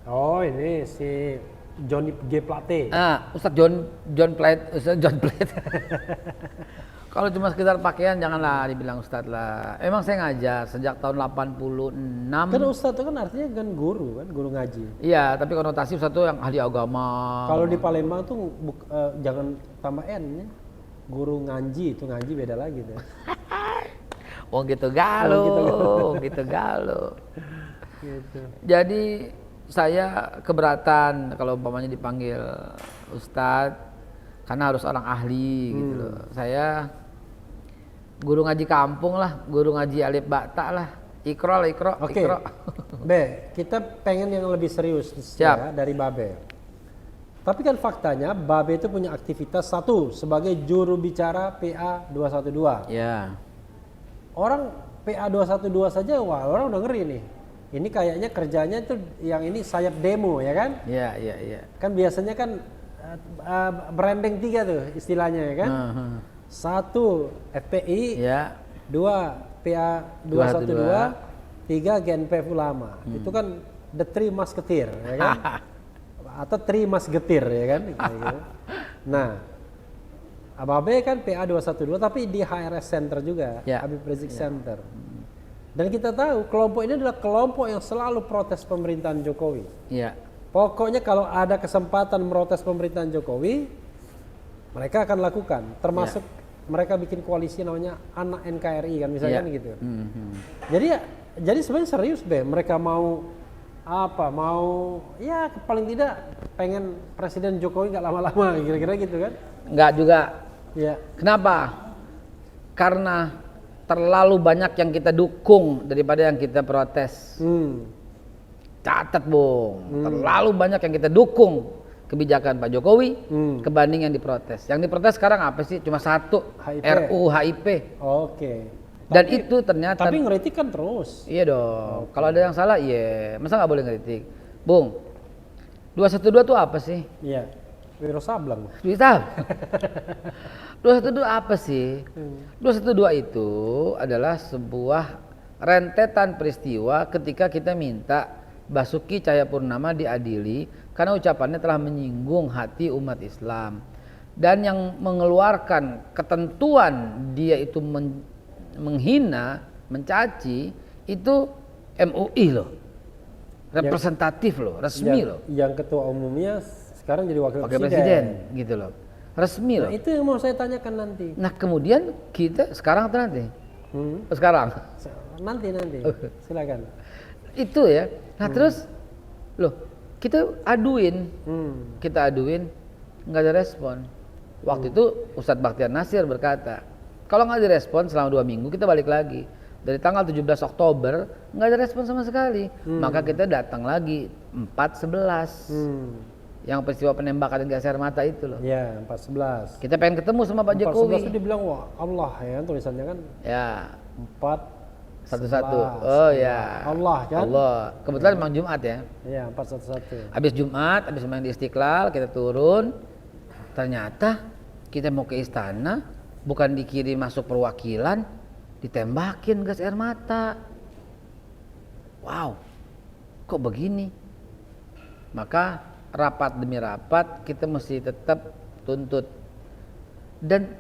S2: Oh, ini si Johnny G. Plate.
S1: Ustadz John Plate. Kalau cuma sekedar pakaian janganlah dibilang ustadz lah. Emang saya ngajar sejak tahun 86.
S2: Kan ustadz itu kan artinya kan guru ngaji.
S1: Iya, tapi konotasi ustadz itu yang ahli agama.
S2: Kalau di Palembang tuh jangan tambah N ya. Guru ngaji itu ngaji beda lagi tuh.
S1: Oh gitu galau, gitu galau.
S2: Gitu.
S1: Jadi saya keberatan kalau umpamanya dipanggil ustadz karena harus orang ahli gitu loh. Saya guru ngaji kampung lah, guru ngaji alif bata lah, ikro.
S2: Oke. Be, kita pengen yang lebih serius ya, dari Babe. Tapi kan faktanya Babe itu punya aktivitas satu sebagai juru bicara PA 212.
S1: Ya.
S2: Orang PA 212 saja wah orang udah ngeri nih. Ini kayaknya kerjanya itu yang ini sayap demo ya kan?
S1: Iya.
S2: Kan biasanya kan branding 3 tuh istilahnya ya kan? Satu FPI,
S1: Ya.
S2: 2 PA 212, 3 GNPF Ulama. Itu kan the three musketeer ya kan? Atau three musketeer ya kan? Kayak gitu. Nah, Babe kan PA 212 tapi di HRS Center juga,
S1: Ya.
S2: Habib Rizik Center. Dan kita tahu kelompok ini adalah kelompok yang selalu protes pemerintahan Jokowi.
S1: Iya.
S2: Pokoknya kalau ada kesempatan merotes pemerintahan Jokowi, mereka akan lakukan. Termasuk mereka bikin koalisi namanya Anak NKRI kan misalnya
S1: Iya.
S2: gitu. Jadi sebenarnya serius deh. Mereka mau apa? Mau ya paling tidak pengen Presiden Jokowi nggak lama-lama kira-kira gitu kan?
S1: Nggak juga.
S2: Ya.
S1: Kenapa? Karena terlalu banyak yang kita dukung daripada yang kita protes. Catat Bung, terlalu banyak yang kita dukung kebijakan Pak Jokowi kebanding yang diprotes. Yang diprotes sekarang apa sih? Cuma satu,
S2: HIP.
S1: RUU HIP.
S2: Oke.
S1: Dan itu ternyata
S2: Tapi ngeritik kan terus.
S1: iya dong. Kalau ada yang salah, iya. Masa nggak boleh ngeritik? Bung, 212 itu apa sih?
S2: Iya. Wiro Sableng.
S1: Bisa. 212 apa sih? 212 itu adalah sebuah rentetan peristiwa ketika kita minta Basuki Cahayapurnama diadili karena ucapannya telah menyinggung hati umat Islam. Dan yang mengeluarkan ketentuan dia itu menghina, mencaci, itu MUI loh. Representatif loh, resmi loh.
S2: Yang ketua umumnya sekarang jadi wakil
S1: Wakil
S2: presiden.
S1: presiden gitu loh. Resmi
S2: Nah,
S1: loh.
S2: itu yang mau saya tanyakan nanti.
S1: Nah kemudian kita sekarang atau nanti? Sekarang.
S2: Nanti. Silakan.
S1: Itu ya. Nah terus loh kita aduin, nggak ada respon. Waktu itu Ustadz Bakhtiar Nasir berkata, kalau nggak direspon selama 2 minggu kita balik lagi. Dari tanggal 17 Oktober nggak ada respon sama sekali. Maka kita datang lagi 4/11. Yang peristiwa penembakan gas air mata itu loh.
S2: Ya, 4/11.
S1: Kita pengen ketemu sama Pak Jokowi.
S2: 4/11 itu dibilang wah Allah ya tulisannya kan
S1: Ya,
S2: 4/11.
S1: Oh ya.
S2: Allah kan?
S1: Allah. Kebetulan memang Jumat ya.
S2: Iya, 4/11.
S1: Habis Jumat, habis main di Istiqlal, kita turun. Ternyata kita mau ke istana, bukan dikirim masuk perwakilan, ditembakin gas air mata. Wow, kok begini? Maka rapat demi rapat kita mesti tetap tuntut. Dan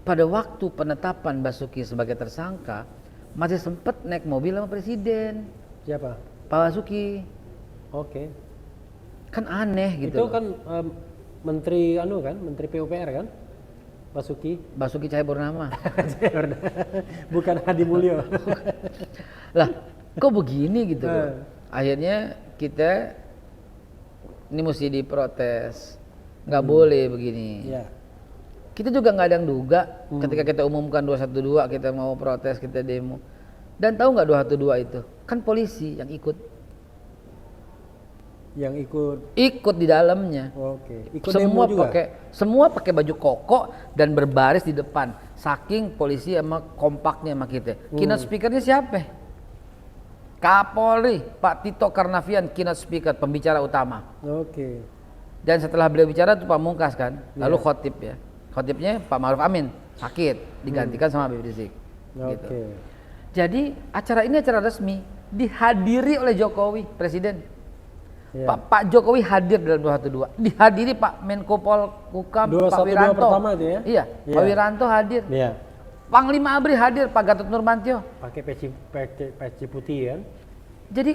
S1: pada waktu penetapan Basuki sebagai tersangka, masih sempat naik mobil sama presiden.
S2: Siapa?
S1: Pak Basuki.
S2: Oke.
S1: Kan aneh gitu.
S2: Itu
S1: loh.
S2: kan menteri Menteri PUPR kan?
S1: Basuki Cahayapurnama.
S2: Bukan Hadi Mulyo.
S1: Lah, kok begini gitu loh. Akhirnya kita ini mesti diprotes. Nggak boleh begini.
S2: Iya.
S1: Kita juga nggak ada yang duga ketika kita umumkan 212 kita mau protes, kita demo. Dan tahu nggak 212 itu? Kan polisi yang ikut ikut di dalamnya.
S2: Oke. Ikut
S1: Semua
S2: demo juga.
S1: semua pakai baju koko dan berbaris di depan. Saking polisi sama kompaknya sama kita. Keynote speakernya siapa? Kapolri, Pak Tito Karnavian, keynote speaker, pembicara utama.
S2: Oke.
S1: Dan setelah beliau bicara itu Pamungkas kan, lalu khotib ya. Khotibnya Pak Ma'ruf Amin, sakit, digantikan sama Habib Rizik. Gitu.
S2: Oke.
S1: Jadi acara ini acara resmi, dihadiri oleh Jokowi, Presiden.
S2: Iya.
S1: Pak Jokowi hadir dalam 212, dihadiri Pak Menko Polhukam, Pak
S2: 212
S1: Wiranto.
S2: pertama itu ya?
S1: Iya,
S2: Iya.
S1: Pak Wiranto hadir.
S2: Iya.
S1: Panglima ABRI hadir, Pak Gatot Nurmantio.
S2: Pakai peci putih kan?
S1: Jadi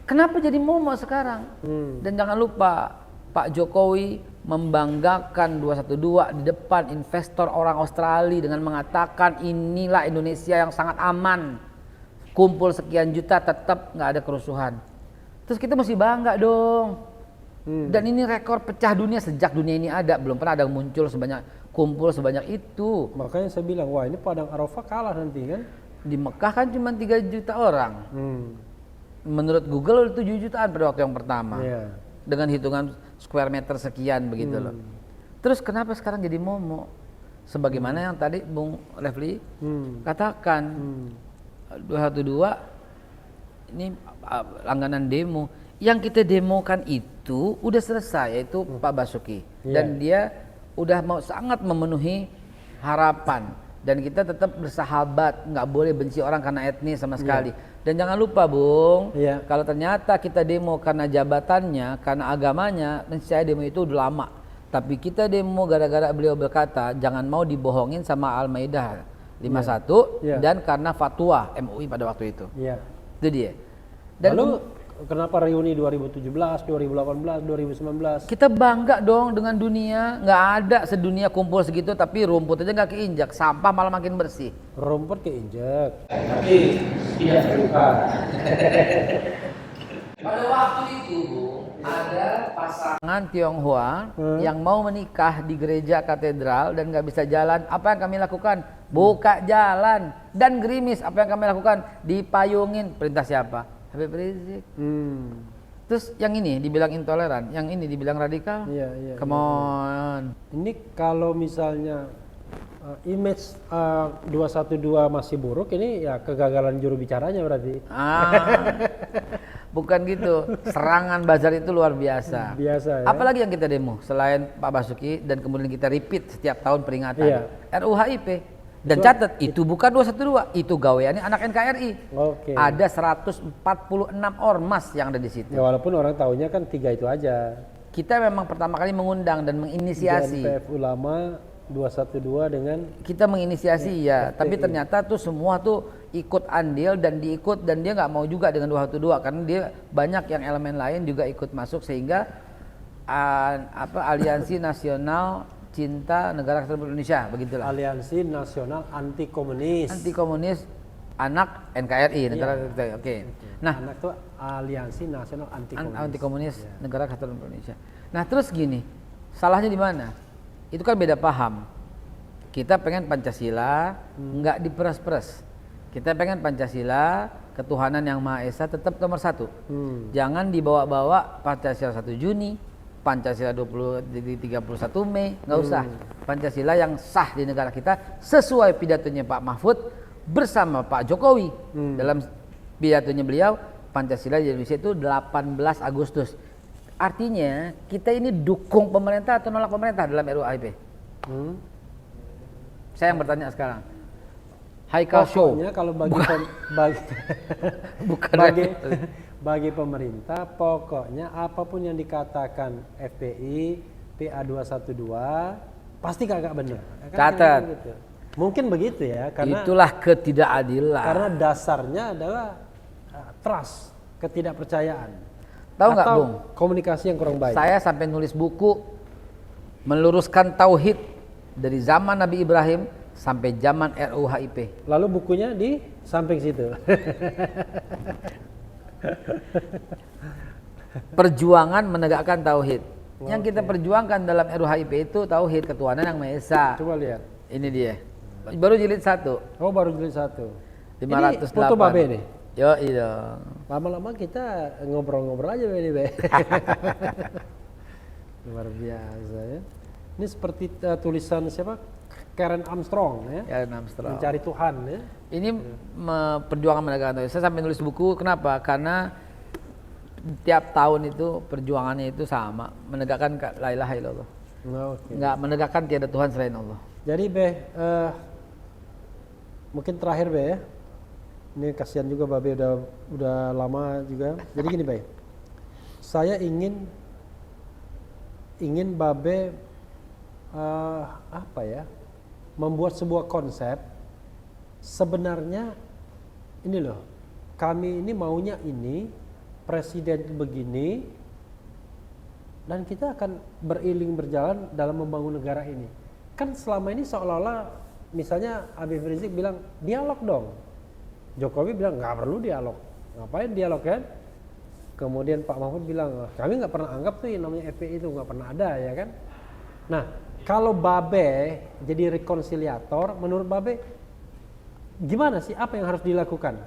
S1: kenapa jadi momok sekarang? Dan jangan lupa Pak Jokowi membanggakan 212 di depan investor orang Australia dengan mengatakan inilah Indonesia yang sangat aman. Kumpul sekian juta tetap nggak ada kerusuhan. Terus kita mesti bangga dong. Dan ini rekor pecah dunia sejak dunia ini ada, belum pernah ada yang muncul kumpul sebanyak itu.
S2: Makanya saya bilang wah ini Padang Arafah kalah nanti kan?
S1: Di Mekah kan cuma 3 juta orang. Menurut Google 7 jutaan pada waktu yang pertama.
S2: Iya.
S1: Dengan hitungan square meter sekian begitu loh. Terus kenapa sekarang jadi momok? Sebagaimana yang tadi Bung Refli katakan, 212 ini langganan demo. Yang kita demokan itu udah selesai, yaitu Pak Basuki. Dan dia udah sangat memenuhi harapan. Dan kita tetap bersahabat, nggak boleh benci orang karena etnis sama sekali. Dan jangan lupa Bung, kalau ternyata kita demo karena jabatannya, karena agamanya, dan saya demo itu udah lama. Tapi kita demo gara-gara beliau berkata, jangan mau dibohongin sama Al-Maidah 51 dan karena fatwa MUI pada waktu itu. Itu dia. Dan
S2: kenapa reuni 2017, 2018, 2019?
S1: Kita bangga dong dengan dunia. Nggak ada sedunia kumpul segitu tapi rumput aja nggak keinjak. Sampah malah makin bersih.
S2: Rumput keinjek. Tapi tidak terluka.
S1: Pada waktu itu, ada pasangan Tionghoa yang mau menikah di gereja katedral dan nggak bisa jalan. Apa yang kami lakukan? Buka jalan dan gerimis. Apa yang kami lakukan? Dipayungin. Perintah siapa? Habib Rizik. Terus yang ini dibilang intoleran, yang ini dibilang radikal.
S2: Iya.
S1: Come on.
S2: Ini kalau misalnya image 212 masih buruk, ini ya kegagalan juru bicaranya berarti.
S1: Bukan gitu. Serangan bazar itu luar biasa.
S2: Biasa ya.
S1: Apalagi yang kita demo selain Pak Basuki dan kemudian kita repeat setiap tahun peringatan.
S2: Iya.
S1: RUU HIP. Dan catat itu bukan 212, itu gaweannya anak NKRI.
S2: Oke.
S1: Ada 146 ormas yang ada di situ.
S2: Ya walaupun orang tahunya kan 3 itu aja.
S1: Kita memang pertama kali mengundang dan menginisiasi.
S2: GNPF Ulama 212 dengan
S1: Kita menginisiasi ya, tapi ternyata tuh semua tuh ikut andil dan diikut dan dia nggak mau juga dengan 212 karena dia banyak yang elemen lain juga ikut masuk sehingga Aliansi Nasional Cinta Negara Kesatuan Indonesia begitulah.
S2: Aliansi Nasional Anti Komunis.
S1: Anti komunis anak NKRI negara oke. Nah,
S2: anak tuh Aliansi Nasional Anti Komunis.
S1: anti komunis negara kesatuan Indonesia. Nah, terus gini, salahnya di mana? Itu kan beda paham. Kita pengen Pancasila nggak diperas-peras. Kita pengen Pancasila ketuhanan yang Maha Esa tetap nomor 1. Jangan dibawa-bawa Pancasila 1 Juni, Pancasila 31 Mei, nggak usah. Pancasila yang sah di negara kita sesuai pidatonya Pak Mahfud bersama Pak Jokowi. Dalam pidatonya beliau, Pancasila di Indonesia itu 18 Agustus. Artinya kita ini dukung pemerintah atau nolak pemerintah dalam RUU HIP? Saya yang bertanya sekarang. Haikal Show.
S2: Pokoknya kalau
S1: Bukan
S2: bagi pemerintah, pokoknya apapun yang dikatakan FPI, PA212 pasti kagak benar.
S1: Catat.
S2: Gitu. Mungkin begitu ya, karena
S1: itulah ketidakadilan.
S2: karena dasarnya adalah trust, ketidakpercayaan.
S1: Tahu nggak,
S2: Atau
S1: Bung?
S2: komunikasi yang kurang baik.
S1: Saya sampai nulis buku meluruskan tauhid dari zaman Nabi Ibrahim sampai zaman RUU HIP.
S2: Lalu bukunya di samping situ.
S1: Perjuangan menegakkan tauhid. Yang kita perjuangkan dalam RUU HIP itu tauhid ketuhanan yang Maha Esa.
S2: Coba lihat.
S1: Ini dia. Baru jilid 1.
S2: Oh, baru jilid 1.
S1: 508.
S2: Ini foto Babe nih.
S1: Yo, iya.
S2: Lama-lama kita ngobrol-ngobrol aja ini, Be. Luar biasa ya. Ini seperti tulisan siapa? Karen Armstrong ya.
S1: Karen Armstrong.
S2: Mencari Tuhan ya.
S1: Ini perjuangan menegakkan tauhid. Saya sampai nulis buku, kenapa? Karena tiap tahun itu perjuangannya itu sama, menegakkan la ilaha illallah.
S2: Oke.
S1: Nggak menegakkan tiada Tuhan selain Allah.
S2: Jadi Be, mungkin terakhir Be ya. Ini kasihan juga Babe udah lama juga. Jadi gini Be, saya ingin Babe apa ya, membuat sebuah konsep. Sebenarnya ini loh, kami ini maunya ini, presiden begini, dan kita akan beriring berjalan dalam membangun negara ini. Kan selama ini seolah-olah misalnya Habib Rizik bilang dialog dong, Jokowi bilang nggak perlu dialog, ngapain dialog kan? Kemudian Pak Mahfud bilang kami nggak pernah anggap tuh yang namanya FPI itu nggak pernah ada ya kan? Nah kalau Babe jadi rekonsiliator, menurut Babe gimana sih, apa yang harus dilakukan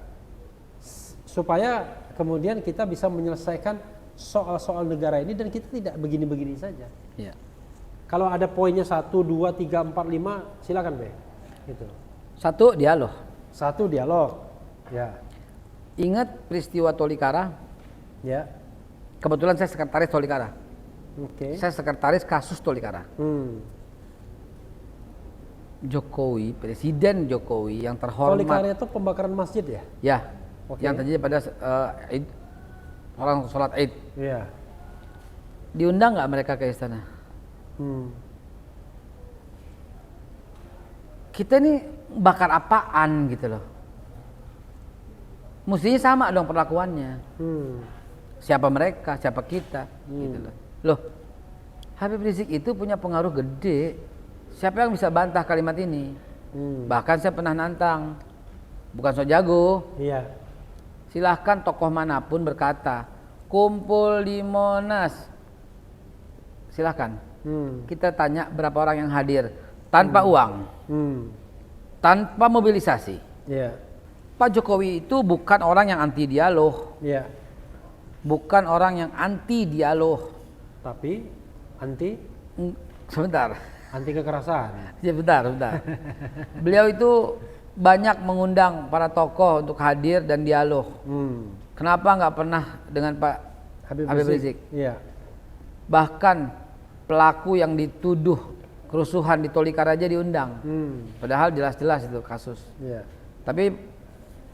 S2: supaya kemudian kita bisa menyelesaikan soal-soal negara ini dan kita tidak begini-begini saja?
S1: Iya.
S2: Kalau ada poinnya 1, 2, 3, 4, 5 silakan Be. Gitu.
S1: 1, dialog.
S2: 1 dialog. Ya.
S1: Ingat peristiwa Tolikara?
S2: Ya.
S1: Kebetulan saya sekretaris Tolikara.
S2: Oke.
S1: Saya sekretaris kasus Tolikara. Jokowi, Presiden Jokowi yang terhormat.
S2: Tolikara itu pembakaran masjid ya?
S1: Ya.
S2: Oke.
S1: Yang terjadi pada Id, orang sholat Id.
S2: Iya.
S1: Diundang nggak mereka ke istana? Kita ini bakar apaan gitu loh. Mestinya sama dong perlakuannya. siapa mereka, siapa kita, gitu loh. Loh, Habib Rizik itu punya pengaruh gede. Siapa yang bisa bantah kalimat ini? Bahkan saya pernah nantang, bukan so jago.
S2: Iya.
S1: Silahkan tokoh manapun berkata, kumpul di Monas. Silahkan. Kita tanya berapa orang yang hadir tanpa uang, tanpa mobilisasi.
S2: Iya.
S1: Pak Jokowi itu bukan orang yang anti dialog,
S2: Iya.
S1: bukan orang yang anti dialog.
S2: Tapi anti
S1: Sebentar,
S2: kekerasan.
S1: ya bentar. Beliau itu banyak mengundang para tokoh untuk hadir dan dialog. Kenapa nggak pernah dengan Pak Habib Rizik?
S2: Iya.
S1: Bahkan pelaku yang dituduh kerusuhan di Tolikara aja diundang. Padahal jelas-jelas itu kasus.
S2: Iya.
S1: Tapi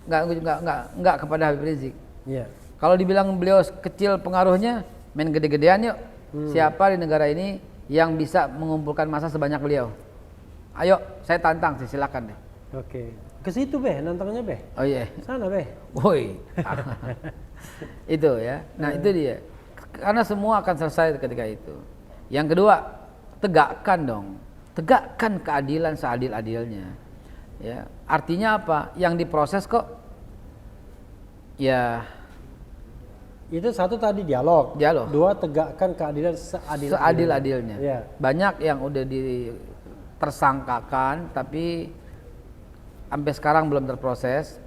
S1: nggak kepada Habib Rizik.
S2: Iya.
S1: Kalau dibilang beliau kecil pengaruhnya, main gede-gedean yuk. Siapa di negara ini yang bisa mengumpulkan massa sebanyak beliau? Ayo, saya tantang sih, silakan deh.
S2: Oke. Ke situ Beh, nantangnya Beh.
S1: Oh iya.
S2: Sana Beh.
S1: Woi. Itu ya. Nah, itu dia. Karena semua akan selesai ketika itu. Yang kedua, tegakkan dong. Tegakkan keadilan seadil-adilnya. Ya, artinya apa? Yang diproses kok ya
S2: Itu satu tadi dialog.
S1: Dialog.
S2: Dua, tegakkan keadilan
S1: seadil-adilnya.
S2: Iya.
S1: Banyak yang udah ditersangkakan tapi sampai sekarang belum terproses.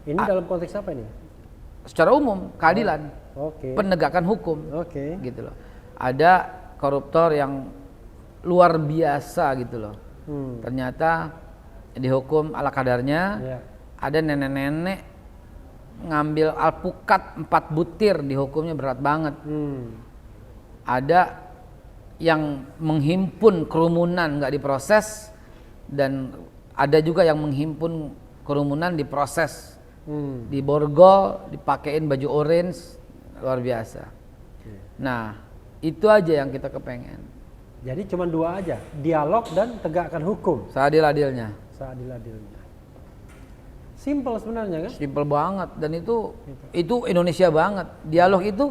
S2: Ini dalam konteks apa ini?
S1: Secara umum keadilan,
S2: Oke.
S1: penegakan hukum,
S2: Oke.
S1: gitu loh. Ada koruptor yang luar biasa gitu loh. Ternyata dihukum ala kadarnya.
S2: Iya.
S1: Ada nenek-nenek ngambil alpukat 4 butir, dihukumnya berat banget. Ada yang menghimpun kerumunan nggak diproses, dan ada juga yang menghimpun kerumunan diproses, diborgol, dipakein baju orange, luar biasa. Nah, itu aja yang kita kepengen.
S2: Jadi cuma dua aja, dialog dan tegakkan hukum
S1: Seadil-adilnya.
S2: seadil-adilnya. Simple sebenarnya kan?
S1: Simpel banget, dan itu Indonesia banget. Dialog itu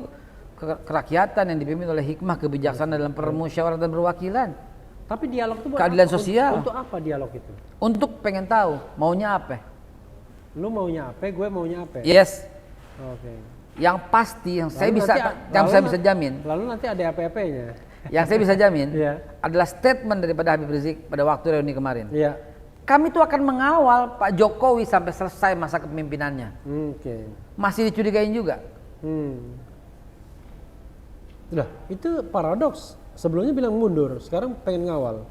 S1: kerakyatan yang dipimpin oleh hikmah kebijaksanaan dalam permusyawaratan perwakilan.
S2: Tapi dialog itu buat
S1: Keadilan
S2: apa?
S1: sosial.
S2: Untuk apa dialog itu?
S1: Untuk pengen tahu maunya apa.
S2: Lu maunya apa, gue maunya apa?
S1: Yes.
S2: Oke.
S1: Yang pasti yang saya
S2: Lalu
S1: bisa
S2: nanti-
S1: saya bisa jamin,
S2: Lalu nanti ada apa-apanya?
S1: yang saya bisa jamin
S2: Iya.
S1: adalah statement daripada Habib Rizik pada waktu reuni kemarin.
S2: Iya.
S1: Kami tuh akan mengawal Pak Jokowi sampai selesai masa kepemimpinannya.
S2: Oke.
S1: Masih dicurigain juga.
S2: Udah, itu paradoks. Sebelumnya bilang mundur, sekarang pengen ngawal.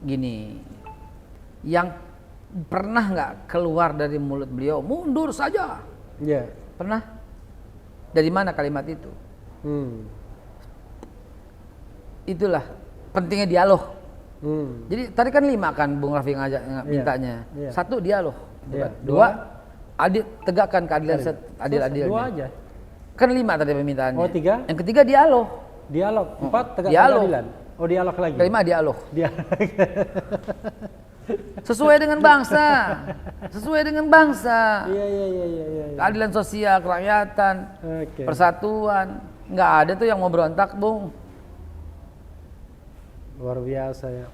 S1: Gini, yang pernah nggak keluar dari mulut beliau mundur saja?
S2: Iya.
S1: Pernah? Dari mana kalimat itu? Itulah pentingnya dialog. Jadi tadi kan 5 kan Bung Rafi ngajak mintanya.
S2: Iya.
S1: 1 dialog.
S2: Iya.
S1: 2 tegakkan keadilan seadil-adilnya.
S2: 2 aja.
S1: Kan 5 tadi permintaannya.
S2: Oh, 3?
S1: Yang ketiga dialog.
S2: Dialog. 4 tegakkan
S1: Dialog.
S2: keadilan. Oh, dialog lagi.
S1: Kelima dialog.
S2: Dialog.
S1: Sesuai dengan bangsa. Sesuai dengan bangsa.
S2: Iya.
S1: Keadilan sosial, kerakyatan,
S2: Oke.
S1: persatuan. Nggak ada tuh yang mau berontak, Bung.
S2: Luar biasa ya.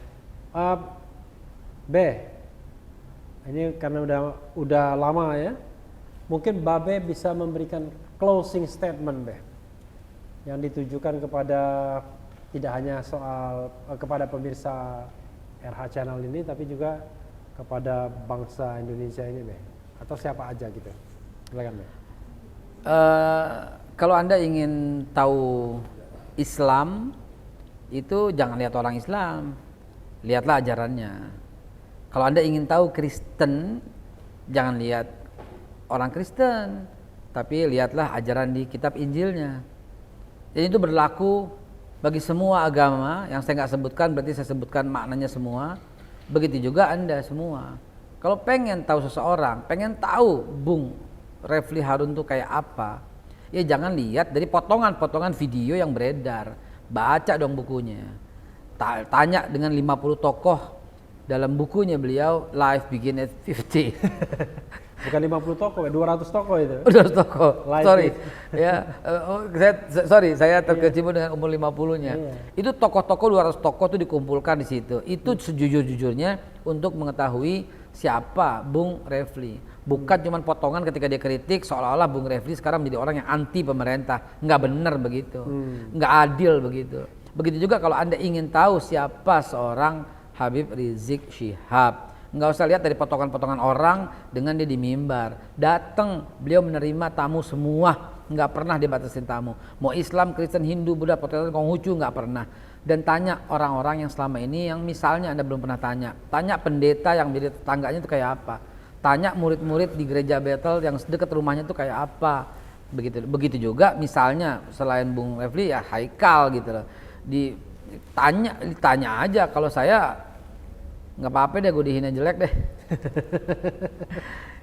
S2: Ini karena udah lama ya. Mungkin Babe bisa memberikan closing statement, Be, yang ditujukan kepada tidak hanya soal kepada pemirsa RH Channel ini, tapi juga kepada bangsa Indonesia ini, Be, atau siapa aja gitu. Silakan, Be.
S1: Kalau Anda ingin tahu Islam, itu jangan lihat orang Islam, lihatlah ajarannya. Kalau Anda ingin tahu Kristen, jangan lihat orang Kristen, tapi lihatlah ajaran di kitab Injilnya. Jadi itu berlaku bagi semua agama. Yang saya nggak sebutkan berarti saya sebutkan maknanya semua. Begitu juga Anda semua. Kalau pengen tahu seseorang, pengen tahu Bung Refli Harun tuh kayak apa, ya jangan lihat dari potongan-potongan video yang beredar. Baca dong bukunya. Tanya dengan 50 tokoh dalam bukunya beliau Life Begin at 50.
S2: Bukan 50 toko, 200 toko itu.
S1: Udah toko.
S2: Life
S1: Sorry.
S2: is-
S1: Ya, saya terkecimpung dengan umur 50-nya.
S2: Iya.
S1: Itu tokoh-tokoh 200 tokoh itu dikumpulkan di situ. Itu sejujur-jujurnya untuk mengetahui siapa Bung Refli. Bukan cuma potongan ketika dia kritik seolah-olah Bung Refli sekarang menjadi orang yang anti pemerintah. Nggak benar begitu. Nggak adil begitu. Begitu juga kalau Anda ingin tahu siapa seorang Habib Rizik Syihab. Nggak usah lihat dari potongan-potongan orang dengan dia di mimbar. Datang, beliau menerima tamu semua, nggak pernah dibatasin tamu. Mau Islam, Kristen, Hindu, Buddha, Protestan, Konghucu, nggak pernah. Dan tanya orang-orang yang selama ini yang misalnya Anda belum pernah tanya. Tanya pendeta yang menjadi tetangganya itu kayak apa. Tanya murid-murid di gereja Bethel yang dekat rumahnya itu kayak apa. Begitu juga misalnya selain Bung Refli ya Haikal gitu loh. Ditanya aja, kalau saya nggak apa-apa deh gue dihina jelek deh.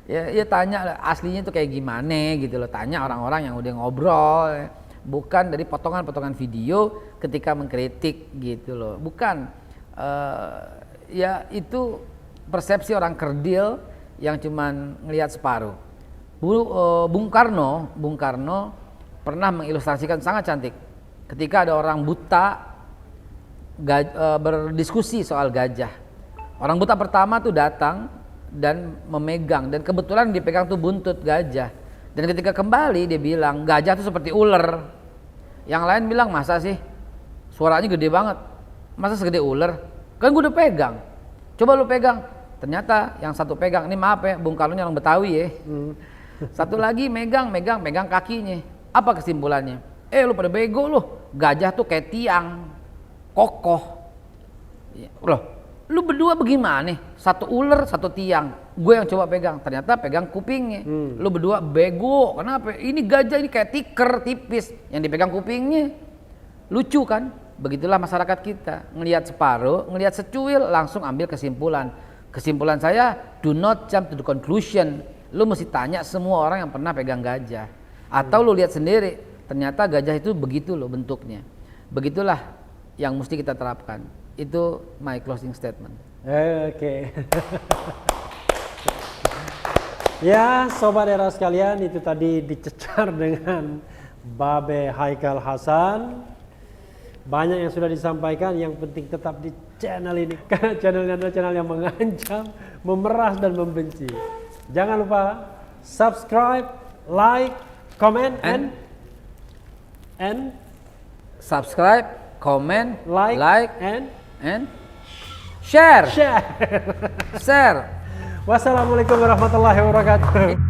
S1: ya tanya aslinya tuh kayak gimana gitu loh, tanya orang-orang yang udah ngobrol ya. Bukan dari potongan-potongan video ketika mengkritik gitu loh, bukan. Ya itu persepsi orang kerdil yang cuman ngelihat separuh. Bung Karno pernah mengilustrasikan sangat cantik ketika ada orang buta berdiskusi soal gajah. Orang buta pertama tuh datang dan memegang, dan kebetulan dipegang tuh buntut gajah. Dan ketika kembali dia bilang gajah tuh seperti ular. Yang lain bilang masa sih, suaranya gede banget, masa segede ular? Kan gue udah pegang, coba lu pegang. Ternyata yang satu pegang, ini maaf ya Bung Karno orang Betawi ya. Satu lagi megang kakinya. Apa kesimpulannya? Lu pada bego lu, gajah tuh kayak tiang, kokoh. Loh, lu berdua bagaimana? Satu ular, satu tiang. Gue yang coba pegang, ternyata pegang kupingnya. Lu berdua bego, kenapa? Ini gajah ini kayak tiker tipis, yang dipegang kupingnya. Lucu kan? Begitulah masyarakat kita. Ngelihat separuh, ngelihat secuil, langsung ambil kesimpulan. Kesimpulan saya, do not jump to the conclusion. Lu mesti tanya semua orang yang pernah pegang gajah. Atau lu lihat sendiri, ternyata gajah itu begitu loh bentuknya. Begitulah yang mesti kita terapkan. Itu my closing statement.
S2: Oke. Ya, sobat era sekalian, itu tadi dicecar dengan Babe Haikal Hasan. Banyak yang sudah disampaikan, yang penting tetap di channel ini. Karena channelnya adalah channel yang mengancam, memeras dan membenci. Jangan lupa subscribe, like, comment, and
S1: Subscribe, comment,
S2: like,
S1: and share.
S2: share.
S1: Share.
S2: Wassalamualaikum warahmatullahi wabarakatuh.